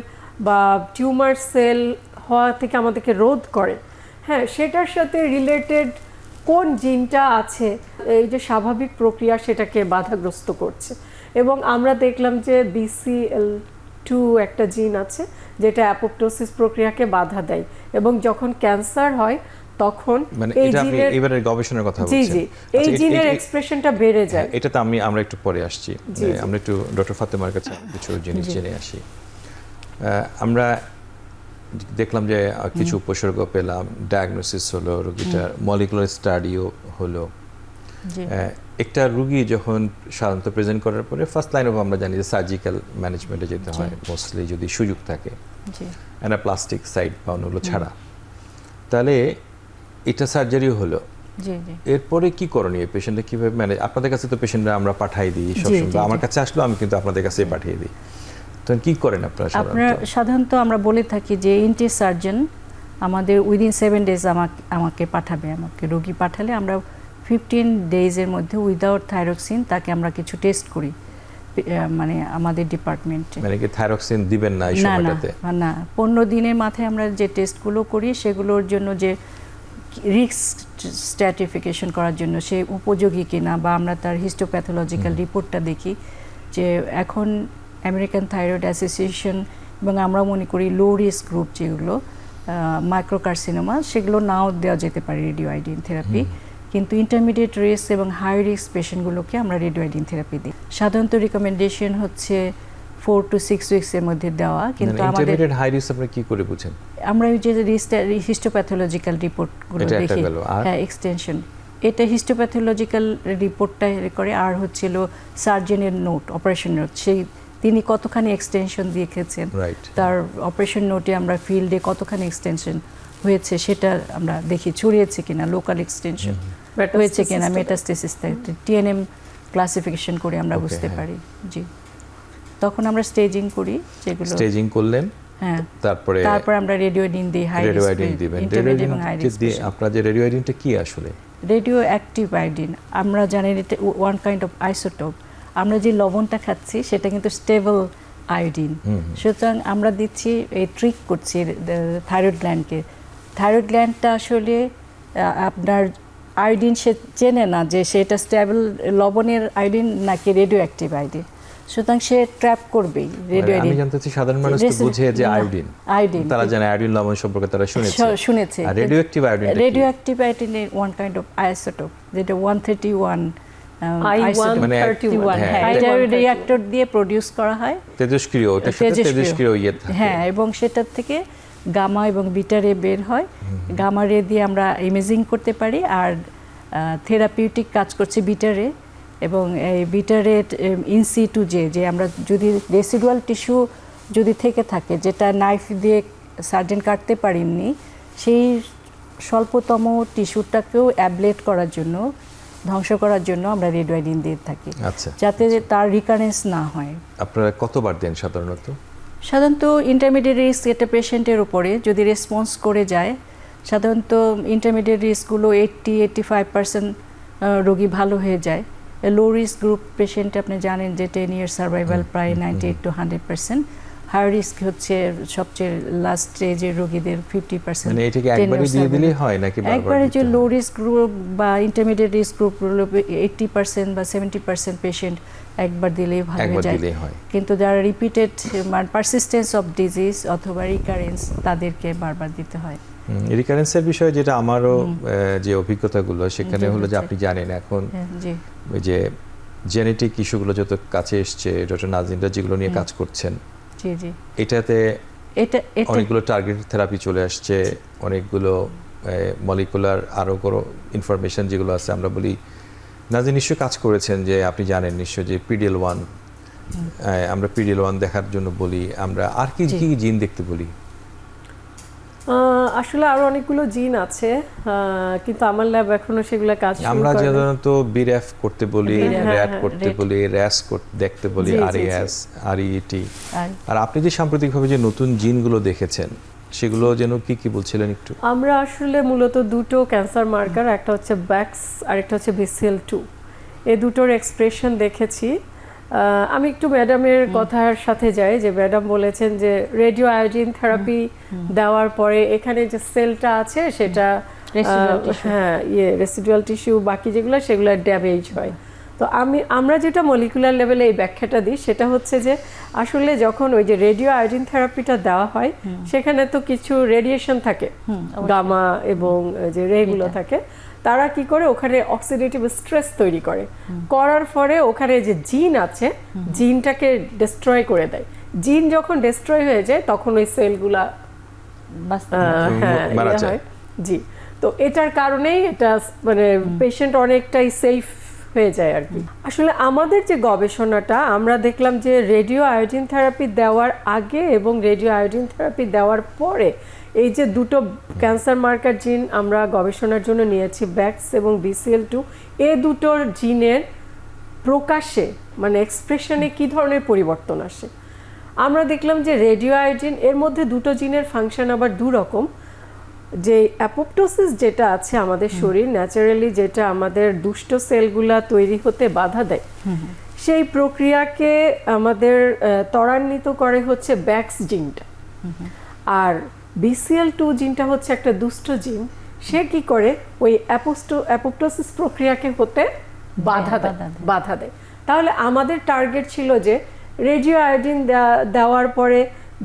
বা টিউমার সেল হওয়া থেকে আমাদেরকে রোধ করে, হ্যাঁ সেটার সাথে রিলেটেড কোন জিনটা আছে এই যে স্বাভাবিক প্রক্রিয়া সেটাকে বাধাগ্রস্ত করছে। এবং আমরা দেখলাম যে BCL2 একটা জিন আছে যেটা অ্যাপোপ্টোসিস প্রক্রিয়াকে বাধা দেয় এবং যখন ক্যান্সার হয় তখন মানে এই এটা আপনি জিনের এবারে গবেষণার কথা জি বলছেন। জি এই জিনের এক্সপ্রেশনটা বেড়ে যায়। এটা তো আমরা একটু পরে আসছি, জি, জি। আমরা একটু ডক্টর ফাতেমার কাছে কিছু জিনিস জেনে আসি। আমরা দেখলাম যে কিছু উপসর্গ পেলাম, ডায়াগনোসিস হলো, রোগীটার মলিকুলার স্টাডিও হলো। জি একটা রুগী যখন সাধারণত প্রেজেন্ট করার পরে ফার্স্ট লাইন অফ আমরা জানি যে সার্জিক্যাল ম্যানেজমেন্টে যেতে হয় মোস্টলি, যদি সুযোগ থাকে, জি অ্যানাপ্লাস্টিক সাইড বা অন্যগুলো ছাড়া। তাহলে এটা সার্জারিও হলো, জি জি এরপরে কি করণীয়? পেশেন্টটা কিভাবে ম্যানেজ? আপনাদের কাছে তো পেশেন্টরা আমরা পাঠাই দিই জি, সবসময়, জি, বা আমার জি। কাছে আসলেও আমি কিন্তু আপনাদের কাছে পাঠিয়ে দিই। তখন কি করেন আপনারা আপনারা সাধারণত? সাধারণত আমরা বলে থাকি যে ইনটি সার্জন আমাদের উইদিন 7 ডেজ আমাকে পাঠাবে, আমাকে রোগী পাঠালে আমরা 15 ডেজের মধ্যে উইদাউট থাইরক্সিন তাকে আমরা কিছু টেস্ট করি, মানে আমাদের ডিপার্টমেন্টে। মানে কি থাইরক্সিন দিবেন না এই না না সময়টাতে? না 15 দিনের মাথায় আমরা যে টেস্টগুলো করি সেগুলোর জন্য যে রিস্ক স্ট্র্যাটিফিকেশন করার জন্য সে উপযোগী কিনা, বা আমরা তার হিস্টোপ্যাথোলজিক্যাল রিপোর্টটা দেখি যে এখন আমেরিকান থাইরয়েড অ্যাসোসিয়েশন এবং আমরা মনে করি লো রিস্ক গ্রুপ যেগুলো মাইক্রোকার্সিনোমা, সেগুলো নাও দেওয়া যেতে পারে রেডিও আয়োডিন থেরাপি, কিন্তু ইন্টারমিডিয়েট রিস্ক এবং হাই রিস্ক পেশেন্টগুলোকে আমরা রেডিও আয়োডিন থেরাপি দিই। সাধারণত রিকমেন্ডেশন হচ্ছে 4 to 6 উইক্সের মধ্যে দেওয়া, কিন্তু আমাদের ইন্টারমিডিয়েট হাই রিস্ক আপনি কি করে বুঝেন? আমরা ওই যে হিস্টোপ্যাথোলজিক্যাল রিপোর্টগুলো এটা একটা দেখি, গেল, আর? হ্যাঁ এক্সটেনশন, এটা হিস্টোপ্যাথোলজিক্যাল রিপোর্টটা করে, আর হচ্ছিল সার্জনের নোট, অপারেশন নোট, তিনি কতখানি এক্সটেনশন দিয়েছেন, রাইট। তার অপারেশন নোটে আমরা ফিল্ডে কতখানি এক্সটেনশন হয়েছে সেটা আমরা দেখি, ছড়িয়েছে কিনা, লোকাল এক্সটেনশন হয়েছে কিনা, মেটাস্টেসিস, TNM ক্লাসিফিকেশন করে আমরা Okay, বুঝতে হ্যাঁ। পারি। জি, তখন আমরা স্টেজিং করি, যেগুলো স্টেজিং করলেন, হ্যাঁ তারপরে আমরা রেডিওডিন দিই, হাই রেডিও আয়োডিন দিবেন। এবং হাই আপনার যে রেডিও আয়োডিনটা কি আসলে? রেডিও অ্যাক্টিভ আয়োডিন, আমরা জানি এটা ওয়ান কাইন্ড অফ আইসোটোপ। আমরা যে লবণটা খাচ্ছি সেটা কিন্তু স্টেবল আয়োডিন, সুতরাং আমরা দিচ্ছি এই ট্রিক করছি থাইরয়েড গ্ল্যান্ডকে। থাইরয়েড গ্ল্যান্ডটা আসলে আপনার আয়োডিন সে চেনে না যে সেটা স্টেবল লবণের আয়োডিন নাকি রেডিও অ্যাক্টিভ আয়োডিন, সুতরাং সে ট্র্যাপ করবেই রেডিও আয়োডিন। আমি জানতে চাই সাধারণ মানুষ তো বুঝে যে আয়োডিন, তারা জানে আয়োডিন লবণ সম্পর্কে তারা শুনেছে, আর radioactive iodine, radioactive iodine এর ওয়ান কাইন্ড অফ আইসোটোপ, যেটা 131 এটা রিঅ্যাক্টর দিয়ে প্রডিউস করা হয়, তেজস্ক্রিয়, ওটার সাথে তেজস্ক্রিয় ইয়ে থাকে। হ্যাঁ, এবং সেটার থেকে গামা এবং বিটা রে বের হয়। গামা রে দিয়ে আমরা ইমেজিং করতে পারি, আর থেরাপিউটিক কাজ করছে বিটা রে, এবং এই বিটা রে ইনসিটু যে আমরা যদি রেসিডুয়াল টিস্যু যদি থেকে থাকে যেটা নাইফ দিয়ে সার্জন কাটতে পারেননি, সেই স্বল্পতম টিস্যুটাকেও অ্যাবলেট করার জন্য, ধ্বংস করার জন্য আমরা রেডিও আয়োডিন দিয়ে থাকি, যাতে তার রিকারেন্স না হয়। আপনারা কতবার দেন সাধারণত? সাধারণত ইন্টারমিডিয়েট রিস্ক একটা পেশেন্টের উপরে যদি রেসপন্স করে যায়, সাধারণত ইন্টারমিডিয়েট রিস্কগুলো 80-85% রোগী ভালো হয়ে যায়। লো রিস্ক গ্রুপ পেশেন্ট আপনি জানেন যে 10 ইয়ার সার্ভাইভাল প্রায় 98-100%। হাই রিস্ক হচ্ছে সবচেয়ে লাস্ট স্টেজের রোগীদের 50%। মানে এটাকে একবারই দিয়ে দিলেই হয় নাকি বারবার? একবারে যে লো রিস্ক গ্রুপ বা ইন্টারমিডিয়েট রিস্ক গ্রুপগুলো 80% বা 70% পেশেন্ট একবার দিলেই ভালো হয়ে যায়, কিন্তু যারা রিপিটেড মানে পারসিস্টেন্স অফ ডিজিজ অথবা রিকারেন্স, তাদেরকে বারবার দিতে হয়। রিকারেন্সের বিষয়ে যেটা আমারও যে অভিজ্ঞতাগুলো সেখানে হলো যে আপনি জানেন এখন ওই যে জেনেটিক ইস্যুগুলো যত কাছে এসছে, ডক্টর নাজনীনরা যেগুলো নিয়ে কাজ করছেন, এটাতে অনেকগুলো টার্গেটেড থেরাপি চলে আসছে, অনেকগুলো মলিকুলার আরও কোনো ইনফরমেশন যেগুলো আছে, আমরা বলি নাজনীন নিশ্চয়ই কাজ করেছেন যে আপনি জানেন নিশ্চয় যে PDL1, আমরা PDL1 দেখার জন্য বলি, আমরা আর কি কি জিন দেখতে বলি? আসলে আরো অনেকগুলো জিন আছে, কিন্তু আমার ল্যাব এখনো সেগুলো কাজ শুরু করেনি। আমরা সাধারণত BRAF করতে বলি, RAT করতে বলি, RAS দেখতে বলি, RAS, RET। আর আপনি যে সাম্প্রতিকভাবে যে নতুন জিনগুলো দেখেছেন সেগুলো যেন কি কি বলছিলেন একটু? আমরা আসলে মূলত দুটো ক্যান্সার মার্কার, একটা হচ্ছে ব্যাক্স আর একটা হচ্ছে BCL2, এই দুটোর এক্সপ্রেশন দেখেছি। আমি একটু ম্যাডামের কথার সাথে যাই, যে ম্যাডাম বলেছেন যে রেডিও আয়োডিন থেরাপি দেওয়ার পরে এখানে যে সেলটা আছে সেটা রেসিডুয়াল টিস্যু বাকি যেগুলো সেগুলো ড্যামেজ হয়। তো আমরা যেটা মলিকুলার লেভেলে এই ব্যাখ্যাটা দিই সেটা হচ্ছে যে আসলে যখন ওই যে রেডিও আয়োডিন থেরাপিটা দেওয়া হয় সেখানে তো কিছু রেডিয়েশন থাকে, গামা এবং যে রেগুলো থাকে, তারা কি করে ওখানে অক্সিডেটিভ স্ট্রেস তৈরি করে, করার পরে ওখানে যে জিন আছে জিনটাকে ডিস্ট্রয় করে দেয়। জিন যখন ডিস্ট্রয় হয়ে যায় তখন ওই সেলগুলা মারা যায়। জি, তো এটার কারণেই এটা মানে পেশেন্ট অনেকটাই সেফ হয়ে যায় আর কি। আসলে আমাদের যে গবেষণাটা আমরা দেখলাম যে রেডিও আয়োডিন থেরাপি দেওয়ার আগে এবং রেডিও আয়োডিন থেরাপি দেওয়ার পরে এই যে দুটো ক্যান্সার মার্কার জিন আমরা গবেষণার জন্য নিয়েছি, ব্যাক্স এবং BCL2, এই দুটোর জিনের প্রকাশে মানে এক্সপ্রেশনে কি ধরনের পরিবর্তন আসে। আমরা দেখলাম যে রেডিও আয়োডিন এর মধ্যে দুটো জিনের ফাংশন আবার দুরকম। যে অ্যাপোপ্টোসিস যেটা আছে আমাদের শরীর ন্যাচারালি, যেটা আমাদের দুষ্ট সেলগুলা তৈরি হতে বাধা দেয়, সেই প্রক্রিয়াকে আমাদের ত্বরান্বিত করে হচ্ছে ব্যাক্স জিনটা। আর BCL2 জিনটা হচ্ছে একটা দুষ্ট জিন, সে কি করে ওই অ্যাপোপ্টোসিস প্রক্রিয়াকে হতে বাধা দেয়। তাহলে আমাদের টার্গেট ছিল যে রেডিও আয়োডিন দেওয়ার পরে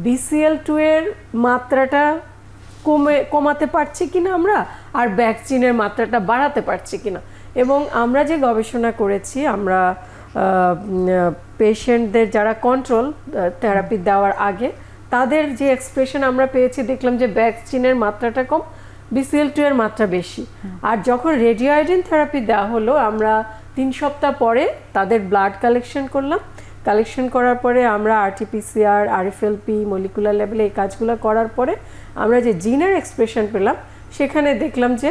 BCL2 এর মাত্রাটা কমাতে পারছি কিনা আমরা, আর ব্যাক্স জিনের মাত্রাটা বাড়াতে পারছি কিনা। এবং আমরা যে গবেষণা করেছি, আমরা পেশেন্টদের যারা কন্ট্রোল থেরাপি দেওয়ার আগে তাদের যে এক্সপ্রেশন আমরা পেয়েছি, দেখলাম যে ব্যাক্স জিনের মাত্রাটা কম, BCL2 এর মাত্রা বেশি। আর যখন রেডিও আয়োডিন থেরাপি দেওয়া হলো, আমরা 3 সপ্তাহ পরে তাদের ব্লাড কালেকশন করলাম। কালেকশন করার পরে আমরা RT-PCR, RFLP, মলিকুলার লেভেলে এই কাজগুলো করার পরে আমরা যে জিনের এক্সপ্রেশন পেলাম, সেখানে দেখলাম যে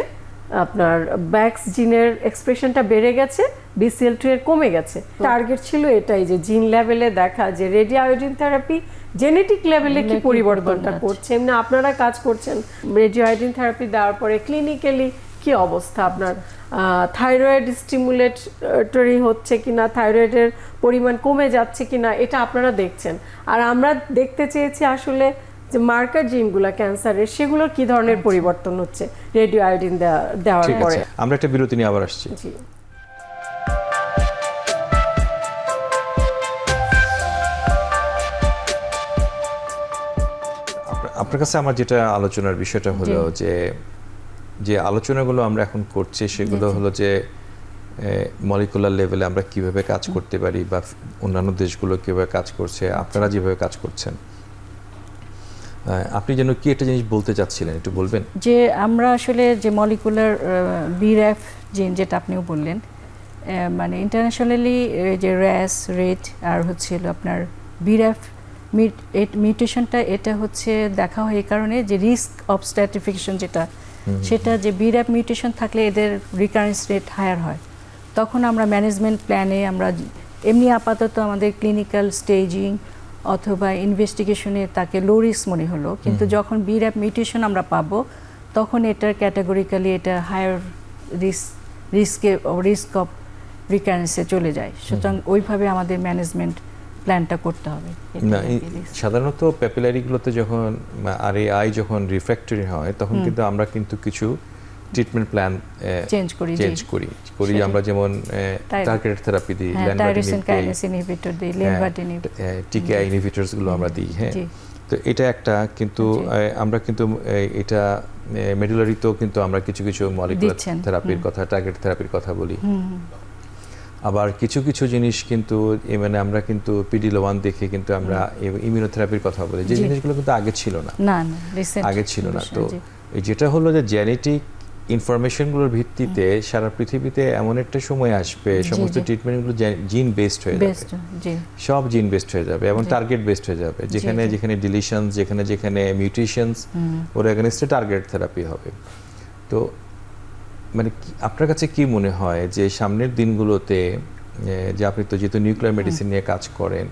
আপনার ব্যাক্স জিনের এক্সপ্রেশনটা বেড়ে গেছে, BCL2 এর কমে গেছে। টার্গেট ছিল এটাই যে জিন লেভেলে দেখা যে রেডিও আয়োডিন থেরাপি জেনেটিক লেভেলে কি পরিবর্তনটা করছে। এমনি আপনারা কাজ করছেন রেডিও আয়োডিন থেরাপি দেওয়ার পরে ক্লিনিক্যালি কি অবস্থা আপনার, থাইরয়েড স্টিমুলেটরি হচ্ছে কিনা, থাইরয়েডের পরিমাণ কমে যাচ্ছে কিনা, এটা আপনারা দেখছেন। আর আমরা দেখতে চেয়েছি আসলে যে মার্কার জিনগুলো ক্যান্সারের সেগুলোর কি ধরনের পরিবর্তন হচ্ছে রেডিও আয়োডিন দেওয়ার ঠিক পরে। আছে, আমরা একটা বিরতি নিয়ে আবার আসছি। জি। আপনার কাছে আমার যেটা আলোচনার বিষয়টা হলো যে যে আলোচনাগুলো আমরা এখন করছি সেগুলো হলো যে মলিকুলার লেভেলে আমরা কিভাবে কাজ করতে পারি বা অন্যান্য দেশগুলো কিভাবে কাজ করছে, আপনারা যেভাবে কাজ করছেন। আপনি যেন কি একটা জিনিস বলতে চাচ্ছিলেন, একটু বলবেন? যে আমরা আসলে যে মলিকুলার BRAF জিন যেটা আপনিও বললেন, মানে ইন্টারন্যাশনালি যে র্যাস রেট আর হচ্ছিল আপনার BRAF মিউটেশনটা, এটা হচ্ছে দেখা হয় এই কারণে যে রিস্ক অফ স্ট্র্যাটিফিকেশন যেটা, সেটা যে BRAF মিউটেশন থাকলে এদের রিকারেন্স রেট হায়ার হয়। তখন আমরা ম্যানেজমেন্ট প্ল্যানে আমরা এমনি আপাতত আমাদের ক্লিনিক্যাল স্টেজিং অথবা ইনভেস্টিগেশনে তাকে লো রিস্ক মনে হলো, কিন্তু যখন BRAF মিউটেশন আমরা পাবো তখন এটার ক্যাটাগরিক্যালি এটা হায়ার রিস্ক অফ রিকারেন্সে চলে যায়। সুতরাং ওইভাবে আমাদের ম্যানেজমেন্ট প্ল্যানটা করতে হবে। না, সাধারণত প্যাপিলারিগুলোতে যখন RAI যখন রিফ্র্যাক্টরি হয় তখন কিন্তু আমরা কিন্তু কিছু ট্রিটমেন্ট প্ল্যান চেঞ্জ করি আমরা, যেমন টার্গেটেড থেরাপি দিই, টাইরোসিন কাইনেস ইনহিবিটর দিই, লেনভাটিনিব, TKI ইনহিবিটরস গুলো আমরা দিই। হ্যাঁ, তো এটা একটা, কিন্তু আমরা কিন্তু এটা মেডুলারিতেও কিন্তু আমরা কিছু কিছু মলিকুলার থেরাপির কথা, টার্গেট থেরাপির কথা বলি। আবার কিছু কিছু জিনিস কিন্তু মানে আমরা কিন্তু PD-L1 দেখে কিন্তু আমরা ইমিউনোথেরাপির কথা বলি, যে জিনিসগুলো কিন্তু আগে ছিল না, আগে ছিল না। তো যেটা হলো যে জেনেটিক ইনফরমেশনগুলোর ভিত্তিতে সারা পৃথিবীতে এমন একটা সময় আসবে সমস্ত ট্রিটমেন্টগুলো জিন বেসড হয়ে যাবে, সব জিন বেসড হয়ে যাবে এবং টার্গেট বেসড হয়ে যাবে। যেখানে যেখানে ডিলিশনস, যেখানে যেখানে মিউটেশনস, ওর এগেইনস্টে টার্গেট থেরাপি হবে। তো মানে আপনার কাছে কি মনে হয় যে সামনের দিনগুলোতে, যে আপনি তো যেহেতু নিউক্লিয়ার মেডিসিন নিয়ে কাজ করেন,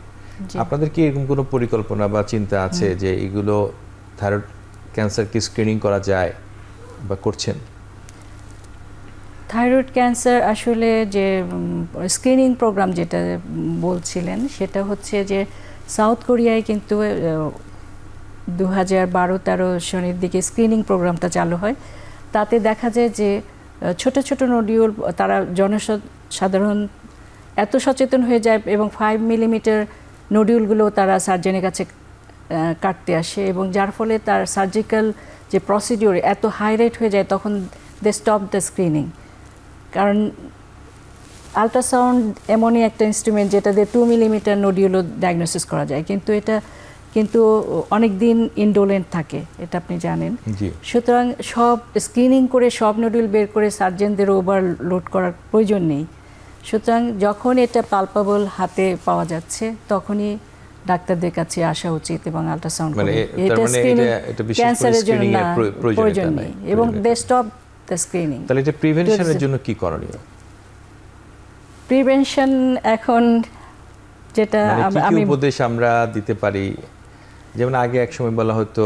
আপনাদের কি এরকম কোনো পরিকল্পনা বা চিন্তা আছে যে এগুলো থাইরয়েড ক্যান্সার কি স্ক্রিনিং করা যায় বা করছেন? থাইরয়েড ক্যান্সার আসলে যে স্ক্রিনিং প্রোগ্রাম যেটা বলছিলেন, সেটা হচ্ছে যে সাউথ কোরিয়ায় কিন্তু 2012-13 সনের দিকে স্ক্রিনিং প্রোগ্রামটা চালু হয়। তাতে দেখা যায় যে ছোট ছোট নডিউল, তারা জনসাধারণ এত সচেতন হয়ে যায় এবং 5 মিলিমিটার নডিউলগুলো তারা সার্জনের কাছে কাটতে আসে, এবং যার ফলে তার সার্জিক্যাল যে প্রসিডিওর এত হাই রেট হয়ে যায়, তখন দে স্টপ দ্য স্ক্রিনিং। কারণ আল্ট্রাসাউন্ড এমনই একটা ইনস্ট্রুমেন্ট যেটা দিয়ে 2 মিলিমিটার নডিউলও ডায়াগনোসিস করা যায়, কিন্তু অনেক দিন ইনডোলেন্ট থাকে, এটা আপনি জানেন। সুতরাং সব স্ক্রিনিং করে সব নডিউল বের করে সার্জেনদের ওভারলোড করার প্রয়োজন নেই। সুতরাং যখন এটা পালপাবল হাতে পাওয়া যাচ্ছে তখনই ডাক্তারদের কাছে আসা উচিত এবং আল্ট্রাসাউন্ড করে। এটা স্ক্রিনিং ক্যান্সারের জন্য প্রয়োজন নেই, এবং দে স্টপ দ্য স্ক্রিনিং। তাহলে এটা প্রিভেনশনের জন্য কি করণীয়? প্রিভেনশন এখন যেটা আমি উপদেশ আমরা দিতে পারি, যেমন আগে এক সময় বলা হতো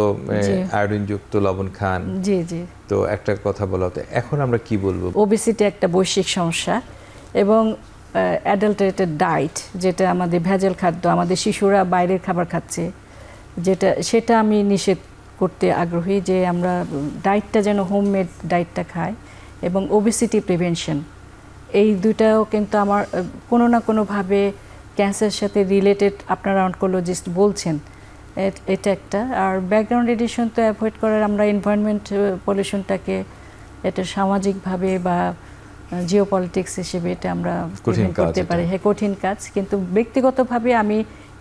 আয়োডিনযুক্ত লবণ খান, তো একটা কথা বলা হতো, এখন আমরা কি বলবো? ওবেসিটি একটা বৈশ্বিক সমস্যা, এবং অ্যাডাল্টারেটেড ডায়েট, যেটা আমাদের ভেজাল খাদ্য, আমাদের শিশুরা বাইরের খাবার খাচ্ছে, সেটা আমি নিষেধ করতে আগ্রহী, যে আমরা ডায়েটটা যেন হোমমেড ডায়েটটা খাই, এবং ওবেসিটি প্রিভেনশন, এই দুটাও কিন্তু আমার কোনো না কোনোভাবে ক্যান্সারের সাথে রিলেটেড। আপনারা অনকোলজিস্ট বলছেন এটা একটা। আর ব্যাকগ্রাউন্ড রেডিয়েশন তো অ্যাভয়েড করার, আমরা এনভায়রনমেন্ট পলিউশনটাকে এটা সামাজিকভাবে বা জিওপলিটিক্স হিসেবে এটা আমরা করতে পারি। হ্যাঁ, কঠিন কাজ, কিন্তু ব্যক্তিগতভাবে আমি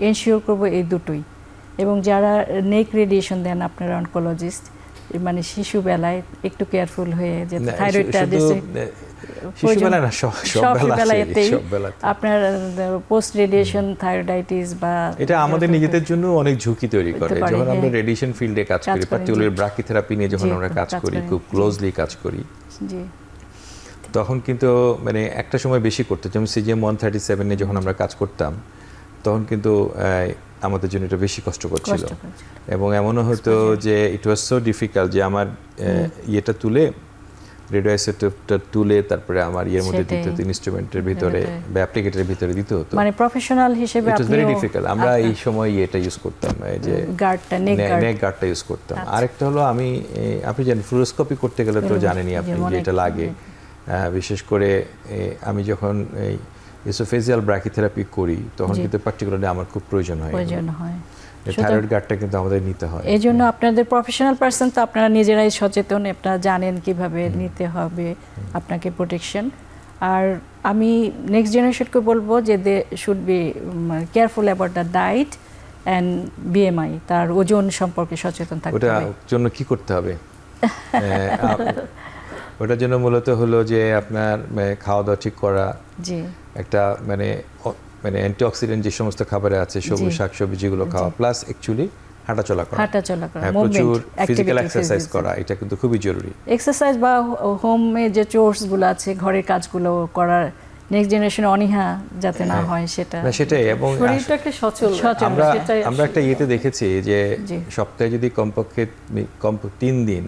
এনশিওর করব এই দুটোই। এবং যারা নেক রেডিয়েশন দেন আপনারা অনকোলজিস্ট, মানে শিশুবেলায় একটু কেয়ারফুল হয়ে যে থাইরয়েডটা আপনার পোস্ট রেডিয়েশন থাইরয়েডাইটিস বা এটা আমাদের নিজেদের জন্য অনেক ঝুঁকি তৈরি করে। যখন আমরা রেডিয়েশন ফিল্ডে কাজ করি, পার্টিকুলার ব্রাকিথেরাপি নিয়ে যখন আমরা কাজ করি, খুব ক্লোজলি কাজ করি, তখন কিন্তু মানে একটা সময় বেশি করতে, যেমন সিজিএম 137 এ যখন আমরা কাজ করতাম তখন কিন্তু আমাদের জন্য এটা বেশি কষ্টকর ছিল, এবং এমনও হতো যে ইট ওয়াজ সো ডিফিকাল্ট যে আমার ইয়েটা তুলে রেডিওআইসোটোপটা তুলে তারপরে আমার ইয়ের মধ্যে দিতে হতো, ইনস্ট্রুমেন্টের ভিতরে বা অ্যাপ্লিকেটরের ভিতরে দিতে হতো, মানে প্রফেশনাল হিসেবে ইট ওয়াজ ভেরি ডিফিকাল্ট। আমরা এই সময় এটা ইউজ করতাম, এই যে গার্ডটা, নেক গার্ডটা ইউজ করতাম। আরেকটা হলো আপনি জানেন ফ্লুরোস্কোপি করতে গেলে তো জানেনই আপনি যেটা লাগে, বিশেষ করে আমি যখন এই ইসোফেজিয়াল ব্র্যাকিথেরাপি করি তখন কিন্তু পার্টিকুলারলি আমার খুব প্রয়োজন হয় থাইরয়েড গার্ডটা কিন্তু আমাদের নিতে হয়। এই জন্য আপনাদের প্রফেশনাল পারসন তো আপনারা নিজেরাই সচেতন, আপনারা জানেন কিভাবে নিতে হবে আপনাকে প্রোটেকশন। আর আমি নেক্সট জেনারেশনকে বলবো যে they should be careful about the diet and BMI, তার ওজন সম্পর্কে সচেতন থাকতে হবে। ওটার জন্য কি করতে হবে? ওটার জন্য মূলত হলো যে আপনার খাওয়া দাওয়া ঠিক করা, জি, একটা মানে অ্যান্টিঅক্সিডেন্ট যে সমস্ত খাবারে আছে, সবুজ শাকসবজি যেগুলো খাওয়া, প্লাস অ্যাকচুয়ালি হাঁটাচলা করা, প্রচুর ফিজিক্যাল এক্সারসাইজ করা, এটা কিন্তু খুবই জরুরি। এক্সারসাইজ বা হোমে যে চোর্সগুলো আছে, ঘরের কাজগুলো করার নেক্সট জেনারেশনে অনীহা যাতে না হয় সেটাই। এবং শরীরটাকে সচল আমরা একটা ইয়েতে দেখেছি যে সপ্তাহে যদি কমপক্ষে 3 দিন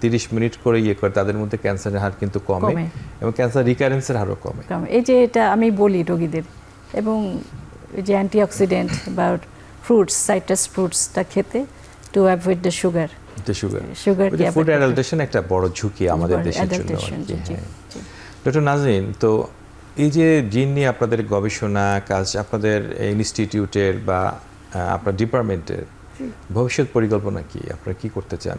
30 মিনিট করে ইয়ে করে, তাদের মধ্যে ক্যান্সারের হার কিন্তু কমে এবং ক্যান্সার রিকারেন্সের হারও কমে। এই যে এটা আমি বলি রোগীদের, এবং যে অ্যান্টিঅক্সিডেন্ট বা ফ্রুটস, সাইট্রাস ফ্রুটসটা খেতে, to avoid the sugar. Food adulteration একটা বড় ঝুঁকি আমাদের দেশের জন্য। ডক্টর নাজনীন, তো এই যে জিন নিয়ে আপনাদের গবেষণা কাজ, আপনাদের ইনস্টিটিউটের বা আপনার ডিপার্টমেন্টের ভবিষ্যৎ পরিকল্পনা কি? আপনারা কি করতে চান?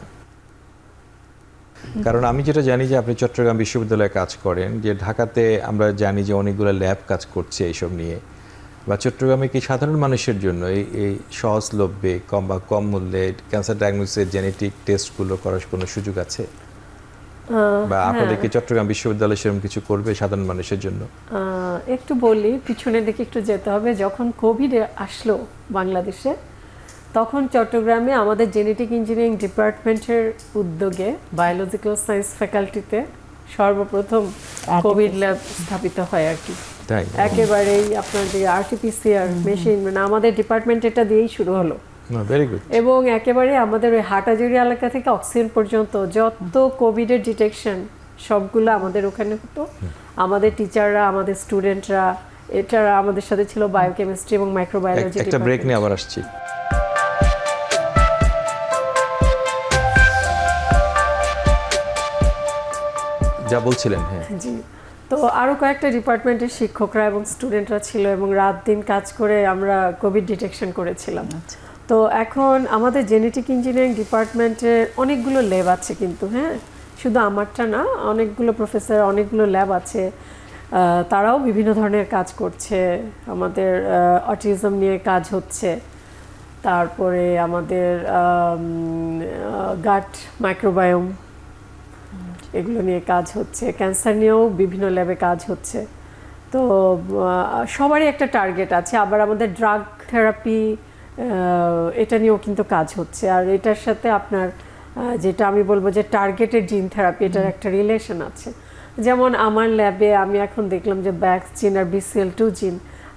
কারণ আমি যেটা জানি যে আপনি চট্টগ্রাম বিশ্ববিদ্যালয়ে কাজ করেন, যে ঢাকাতে আমরা জানি যে অনেকগুলো ল্যাব কাজ করছে এইসব নিয়ে, বা চট্টগ্রামে কি সাধারণ মানুষের জন্য এই সহজলভ্যে কম মূল্যে ক্যান্সার ডায়াগনোসিসের জেনেটিক টেস্টগুলো করার কোনো সুযোগ আছে? বা আপনাদের কি চট্টগ্রাম বিশ্ববিদ্যালয় সেরকম কিছু করবে সাধারণ মানুষের জন্য? একটু বলি, পিছনের দিকে একটু যেতে হবে। যখন কোভিড আসলো বাংলাদেশে, তখন চট্টগ্রামে আমাদের জেনেটিক ইঞ্জিনিয়ারিং ডিপার্টমেন্টের উদ্যোগে বায়োলজিক্যাল সায়েন্স ফ্যাকাল্টিতে সর্বপ্রথম কোভিড ল্যাব স্থাপিত হয় আর কি। একেবারেই আপনার যে আরটিপিসিআর মেশিন, মানে আমাদের ডিপার্টমেন্ট এটা দিয়েই শুরু হলো। এবং একেবারে আমাদের ওই হাটাজুরি এলাকা থেকে অক্সিজেন পর্যন্ত যত কোভিডের ডিটেকশন সবগুলো আমাদের ওখানে হতো। আমাদের টিচাররা, আমাদের স্টুডেন্টরা, এটারা আমাদের সাথে ছিল বায়োকেমিস্ট্রি এবং মাইক্রোবায়োলজি। একটা ব্রেক নিয়ে আবার আসছি। যা বলছিলেন। হ্যাঁ জি, তো আরও কয়েকটা ডিপার্টমেন্টের শিক্ষকরা এবং স্টুডেন্টরা ছিল এবং রাত দিন কাজ করে আমরা কোভিড ডিটেকশন করেছিলাম। তো এখন আমাদের জেনেটিক ইঞ্জিনিয়ারিং ডিপার্টমেন্টের অনেকগুলো ল্যাব আছে কিন্তু, হ্যাঁ, শুধু আমারটা না, অনেকগুলো প্রফেসর, অনেকগুলো ল্যাব আছে, তারাও বিভিন্ন ধরনের কাজ করছে। আমাদের অটিজম নিয়ে কাজ হচ্ছে, তারপরে আমাদের গাট মাইক্রোবায়োম, এগুলো নিয়ে কাজ হচ্ছে, ক্যান্সার নিয়েও বিভিন্ন ল্যাবে কাজ হচ্ছে। তো সবারই একটা টার্গেট আছে। আবার আমাদের ড্রাগ থেরাপি, এটা নিয়েও কিন্তু কাজ হচ্ছে। আর এটার সাথে আপনার যেটা আমি বলবো যে টার্গেটেড জিন থেরাপি, এটার একটা রিলেশন আছে। যেমন আমার ল্যাবে আমি এখন দেখলাম যে ব্যাক্স জিন আর BCL2 জিন,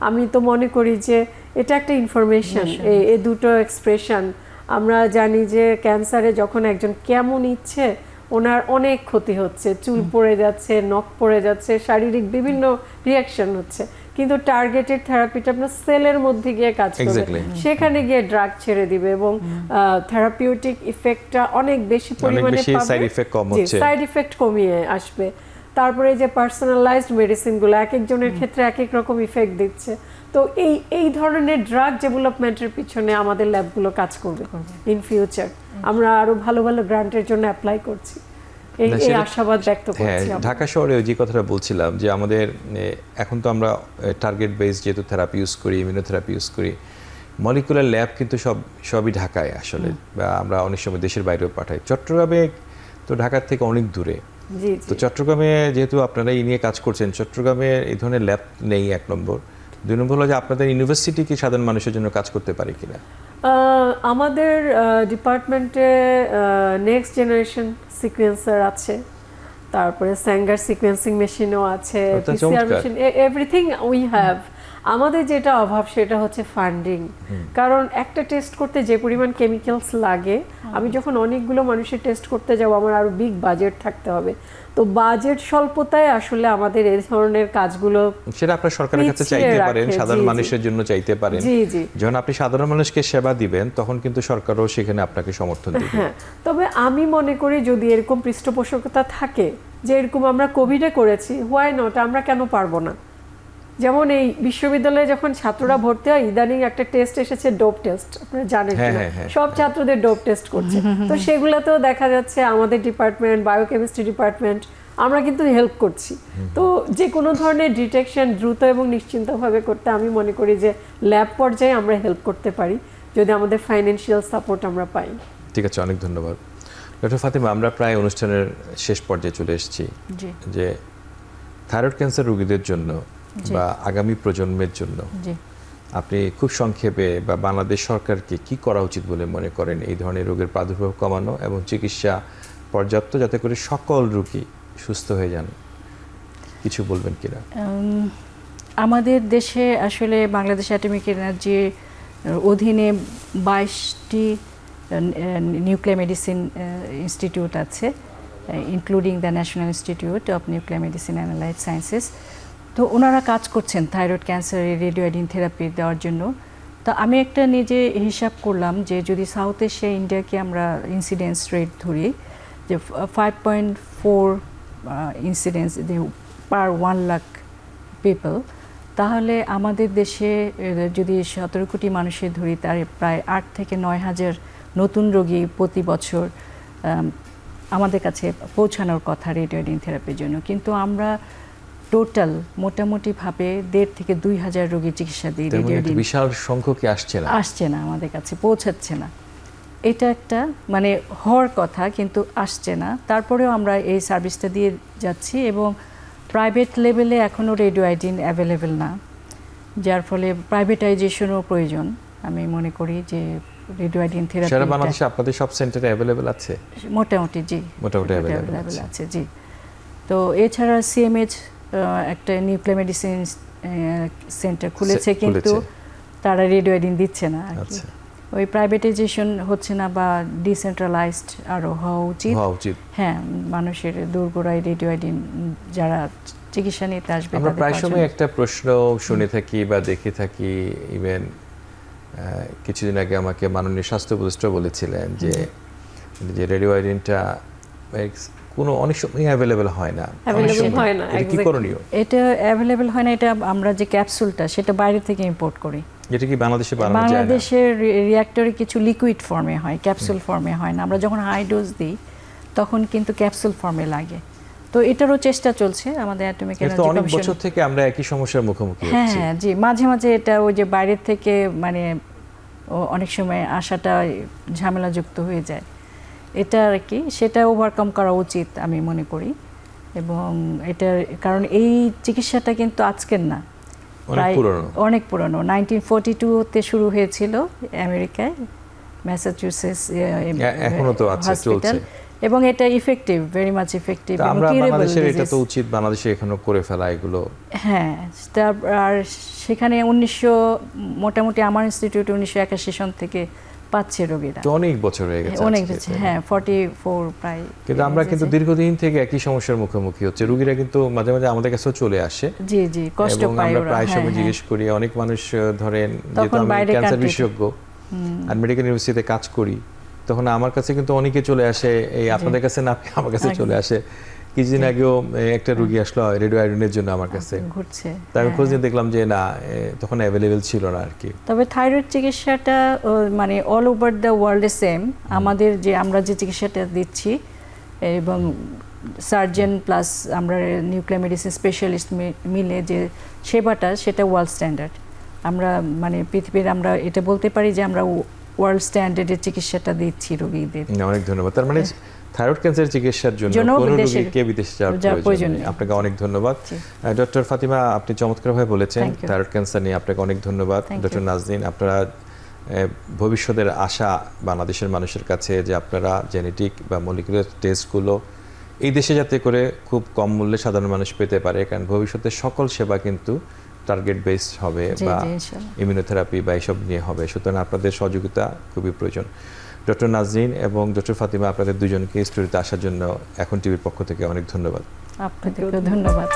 আমি তো মনে করি যে এটা একটা ইনফরমেশন, এই দুটো এক্সপ্রেশন। আমরা জানি যে ক্যান্সারে যখন একজন কেমন ইচ্ছে, ওনার অনেক ক্ষতি হচ্ছে, চুল পড়ে যাচ্ছে, নখ পড়ে যাচ্ছে, শারীরিক বিভিন্ন রিয়াকশন হচ্ছে, কিন্তু টার্গেটেড থেরাপিটা আপনার সেলের মধ্যে গিয়ে কাজ করবে, সেখানে গিয়ে ড্রাগ ছেড়ে দিবে এবং থেরাপিউটিক ইফেক্টটা অনেক বেশি পরিমাণে পাবে, সাইড ইফেক্ট কমিয়ে আসবে। তারপরে যে পার্সোনালাইজড মেডিসিনগুলো এক একজনের ক্ষেত্রে এক এক রকম ইফেক্ট দিচ্ছে। তো এই ধরনের ড্রাগ ডেভেলপমেন্টের পিছনে আমাদের ল্যাবগুলো কাজ করবে ইন ফিউচার। আমরা আরো ভালো ভালো গ্রান্টের জন্য অ্যাপ্লাই করছি, এই আশাবাদ ব্যক্ত করছি। ঢাকা শহরে যে কথাটা বলছিলাম যে আমাদের এখন তো আমরা টার্গেট বেস যেহেতু থেরাপি ইউজ করি, ইমিউনোথেরাপি ইউজ করি, মলিকুলার ল্যাব কিন্তু সবই ঢাকায় আসলে, বা আমরা অনেক সময় দেশের বাইরেও পাঠাই। চট্টগ্রামে তো ঢাকার থেকে অনেক দূরে। তো চট্টগ্রামে যেহেতু আপনারা এই নিয়ে কাজ করছেন, চট্টগ্রামে এই ধরনের ল্যাব নেই, 1 নম্বর। 2 নম্বর হলো যে আপনাদের ইউনিভার্সিটি কি সাধারণ মানুষের জন্য কাজ করতে পারে কিনা? আমাদের ডিপার্টমেন্টে নেক্সট জেনারেশন সিকোয়েন্সার আছে, তারপরে স্যাঙ্গার সিকোয়েন্সিং মেশিনও আছে, অর্থাৎ পিসিআর চমৎকার। Machine, everything we have. আমাদের যেটা অভাব সেটা হচ্ছে ফান্ডিং। কারণ একটা টেস্ট করতে যে পরিমাণ কেমিক্যালস লাগে, আমি যখন অনেকগুলো মানুষের টেস্ট করতে যাব আমার আরো বিগ বাজেট থাকতে হবে। তো বাজেট স্বল্পতায় আসলে আমাদের এই ধরনের কাজগুলো সেটা আপনার সরকারের কাছে পিছিয়ে চাইতে রাখে, পারেন, সাধারণ জি, জি। মানুষের জন্য চাইতে পারেন। জি, জি। যখন আপনি সাধারণ মানুষকে সেবা দিবেন তখন কিন্তু সরকারও সেখানে আপনাকে সমর্থন দিবে। হ্যাঁ, তবে আমি মনে করি যদি এরকম পৃষ্ঠপোষকতা থাকে, যে এরকম আমরা কোভিডে করেছি, হোয়াই নট, আমরা কেন পারবো না? যেমন এই বিশ্ববিদ্যালয়ে যখন ছাত্ররা ভর্তি হয়, ইদানিং একটা টেস্ট এসেছে, ডোপ টেস্ট, আপনারা জানেন হ্যাঁ, কিনা? হ্যাঁ, হ্যাঁ, সব ছাত্রদের ডোপ টেস্ট করছে। তো সেগুলোতেও দেখা যাচ্ছে আমাদের ডিপার্টমেন্ট, বায়োকেমিস্ট্রি ডিপার্টমেন্ট, আমরা কিন্তু হেল্প করছি। তো যে কোনো ধরনের ডিটেকশন দ্রুত এবং নিশ্চিন্তভাবে করতে আমি মনে করি যে ল্যাব পর্যায়ে আমরা হেল্প করতে পারি, যদি আমাদের ফাইন্যান্সিয়াল সাপোর্ট আমরা পাই। ঠিক আছে, অনেক ধন্যবাদ। ডক্টর ফাতিমা, আমরা প্রায় অনুষ্ঠানের শেষ পর্যায়ে চলে এসেছি। জি যে থাইরয়েড ক্যান্সার রোগীদের জন্য জি। বা আগামী প্রজন্মের জন্য জি আপনি খুব সংক্ষেপে বা বাংলাদেশ সরকারকে কি করা উচিত বলে মনে করেন এই ধরনের রোগের প্রাদুর্ভাব কমানো এবং চিকিৎসা পর্যাপ্ত যাতে করে সকল রোগী সুস্থ হয়ে যান, কিছু বলবেন কিনা? আমাদের দেশে আসলে বাংলাদেশ অ্যাটমিক এনার্জির অধীনে 22টি নিউক্লিয়ার মেডিসিন ইনস্টিটিউট আছে, including the national institute of nuclear medicine and allied sciences. তো ওনারা কাজ করছেন থাইরয়েড ক্যান্সারের রেডিওআইডিন থেরাপি দেওয়ার জন্য। তো আমি একটা নিজে হিসাব করলাম যে যদি সাউথ এশিয়া ইন্ডিয়াকে আমরা ইনসিডেন্স রেট ধরি, যে 5.4 ইনসিডেন্স পার 1 লাখ পিপল, তাহলে আমাদের দেশে যদি 17 কোটি মানুষের ধরি, তার প্রায় 8 থেকে 9 হাজার নতুন রোগী প্রতি বছর আমাদের কাছে পৌঁছানোর কথা রেডিওআইডিন থেরাপির জন্য। কিন্তু আমরা টোটাল মোটামুটিভাবে 1.5 থেকে 2 হাজার রোগী চিকিৎসা দিই। তেমন একটা রেডিওআইডিন বিশাল সংখ্যকই আসছে না আমাদের কাছে, পৌঁছাচ্ছে না। এটা একটা মানে হওয়ার কথা, কিন্তু আসছে না। তারপরেও আমরা এই সার্ভিসটা দিয়ে যাচ্ছি এবং প্রাইভেট লেভেলে এখনও রেডিওআইডিন অ্যাভেলেবেল না, যার ফলে প্রাইভেটাইজেশনও প্রয়োজন। আমি মনে করি যে রেডিওআইডিন থেরাপি সারা বাংলাদেশে আপনাদের সব সেন্টারে অ্যাভেলেবেল আছে? মোটামুটি জি, মোটামুটি অ্যাভেলেবেল আছে জি। তো এছাড়া সিএমএইচ একটা নিউক্লিয়ার মেডিসিন সেন্টার খুলেছে, কিন্তু তারা রেডিওআইডিন দিচ্ছে না আর কি। ওই প্রাইভেটাইজেশন হচ্ছে না বা ডিসেন্ট্রালাইজড আরও হওয়া উচিত। হ্যাঁ, মানুষের দোরগোড়ায় রেডিওআইডিন যারা চিকিৎসা নিতে আসবে। আমরা প্রায় সময় একটা প্রশ্ন শুনে থাকি বা দেখে থাকি, ইভেন কিছুদিন আগে আমাকে মাননীয় স্বাস্থ্য উপদেষ্টা বলেছিলেন যে রেডিওআইডিনটা কোনো অনেক সময় অ্যাভেলেবেল হয় না। এটা কি করণীয়? এটা অ্যাভেলেবেল হয় না, এটা আমরা যে ক্যাপসুলটা সেটা বাইরে থেকে ইম্পোর্ট করি। এটা কি বাংলাদেশে বানানো যায় না? বাংলাদেশের রিঅ্যাক্টরে কিছু লিকুইড ফর্মে হয়, ক্যাপসুল ফর্মে হয় না। আমরা যখন হাই ডোজ দিই তখন কিন্তু ক্যাপসুল ফর্মে লাগে। তো এটারও চেষ্টা চলছে আমাদের অ্যাটমিক এনার্জি কমিশন। অনেক বছর থেকে আমরা একই সমস্যার মুখোমুখি হচ্ছি। হ্যাঁ জি, মাঝে মাঝে এটা ওই যে বাইরের থেকে মানে অনেক সময় আসাটা ঝামেলাযুক্ত হয়ে যায়, এটা আর কি। সেটা ওভারকাম করা উচিত আমি মনে করি। এবং এটার কারণ এই চিকিৎসাটা কিন্তু আজকের না, অনেক পুরনো। 1942-তে শুরু হয়েছিল আমেরিকায়, ম্যাসাচুসেটস এখনো তো আছে, চলছে। এবং এটা ইফেক্টিভ, ভেরি মাচ ইফেক্টিভ। আমরা বাংলাদেশের এটা তো উচিত বাংলাদেশে এখনো করে ফেলা এগুলো। হ্যাঁ, আর সেখানে মোটামুটি আমার ইনস্টিটিউটে 1981 সন থেকে পাচ্ছে রোগীরা। তো অনেক বছর হয়ে গেছে, অনেক গেছে, হ্যাঁ 44 প্রায়। কিন্তু আমরা কিন্তু দীর্ঘদিন থেকে একই সমস্যার মুখোমুখি হচ্ছে। রোগীরা কিন্তু মাঝে মাঝে আমাদের কাছেও চলে আসে। জি জি, কষ্ট পায় ওরা। আমরা প্রায় সময় জিজ্ঞেস করি, অনেক মানুষ ধরেন যেহেতু আমি ক্যান্সার বিশেষজ্ঞ আর মেডিকেল ইউনিভার্সিটিতে কাজ করি, তখন আমার কাছে কিন্তু অনেকে চলে আসে, এই আপনাদের কাছে না আমার কাছে চলে আসে। কিছুদিন আগেও একটা রোগী আসলো রেডিওআইডিনের জন্য আমার কাছে ঘুরছে, তাই আমি খোঁজ নিয়ে দেখলাম যে না, তখন অ্যাভেলেবেল ছিল না আর কি। তবে থাইরয়েড চিকিৎসাটা মানে অল ওভার দ্য ওয়ার্ল্ডে সেম। আমাদের যে আমরা যে চিকিৎসাটা দিচ্ছি এবং সার্জন প্লাস আমরা নিউক্লিয়ার মেডিসিন স্পেশালিস্ট মিলে যে সেবাটা, সেটা ওয়ার্ল্ড স্ট্যান্ডার্ড। আমরা মানে পৃথিবীর আমরা এটা বলতে পারি যে আমরা ওয়ার্ল্ড স্ট্যান্ডার্ডের চিকিৎসাটা দিচ্ছি রোগীদের। অনেক ধন্যবাদ। তার মানে থাইরয়েড ক্যান্সার চিকিৎসার জন্য কোনো রোগীকে বিদেশে যাওয়ার প্রয়োজন নেই। আপনাকে অনেক ধন্যবাদ ডক্টর ফাতিমা, আপনি চমৎকারভাবে বলেছেন থাইরয়েড ক্যান্সার নিয়ে। আপনাকে অনেক ধন্যবাদ ডক্টর নাজনীন। আপনারা ভবিষ্যতের আশা বাংলাদেশের মানুষের কাছে যে আপনারা জেনেটিক বা মলিকুলার টেস্টগুলো এই দেশে যাতে করে খুব কম মূল্যে সাধারণ মানুষ পেতে পারে, কারণ ভবিষ্যতে সকল সেবা কিন্তু টার্গেট বেসড হবে জি, বা জি, ইনশাআল্লাহ। ইমিউনোথেরাপি বা এসব নিয়ে হবে। সুতরাং আপনাদের সহযোগিতা খুবই প্রয়োজন। ডক্টর নাজরিন এবং ডক্টর ফাতিমা, আপনাদের দুজনকে স্টুডিওতে আসার জন্য এখন টিভির পক্ষ থেকে অনেক ধন্যবাদ। আপনাদেরকেও ধন্যবাদ।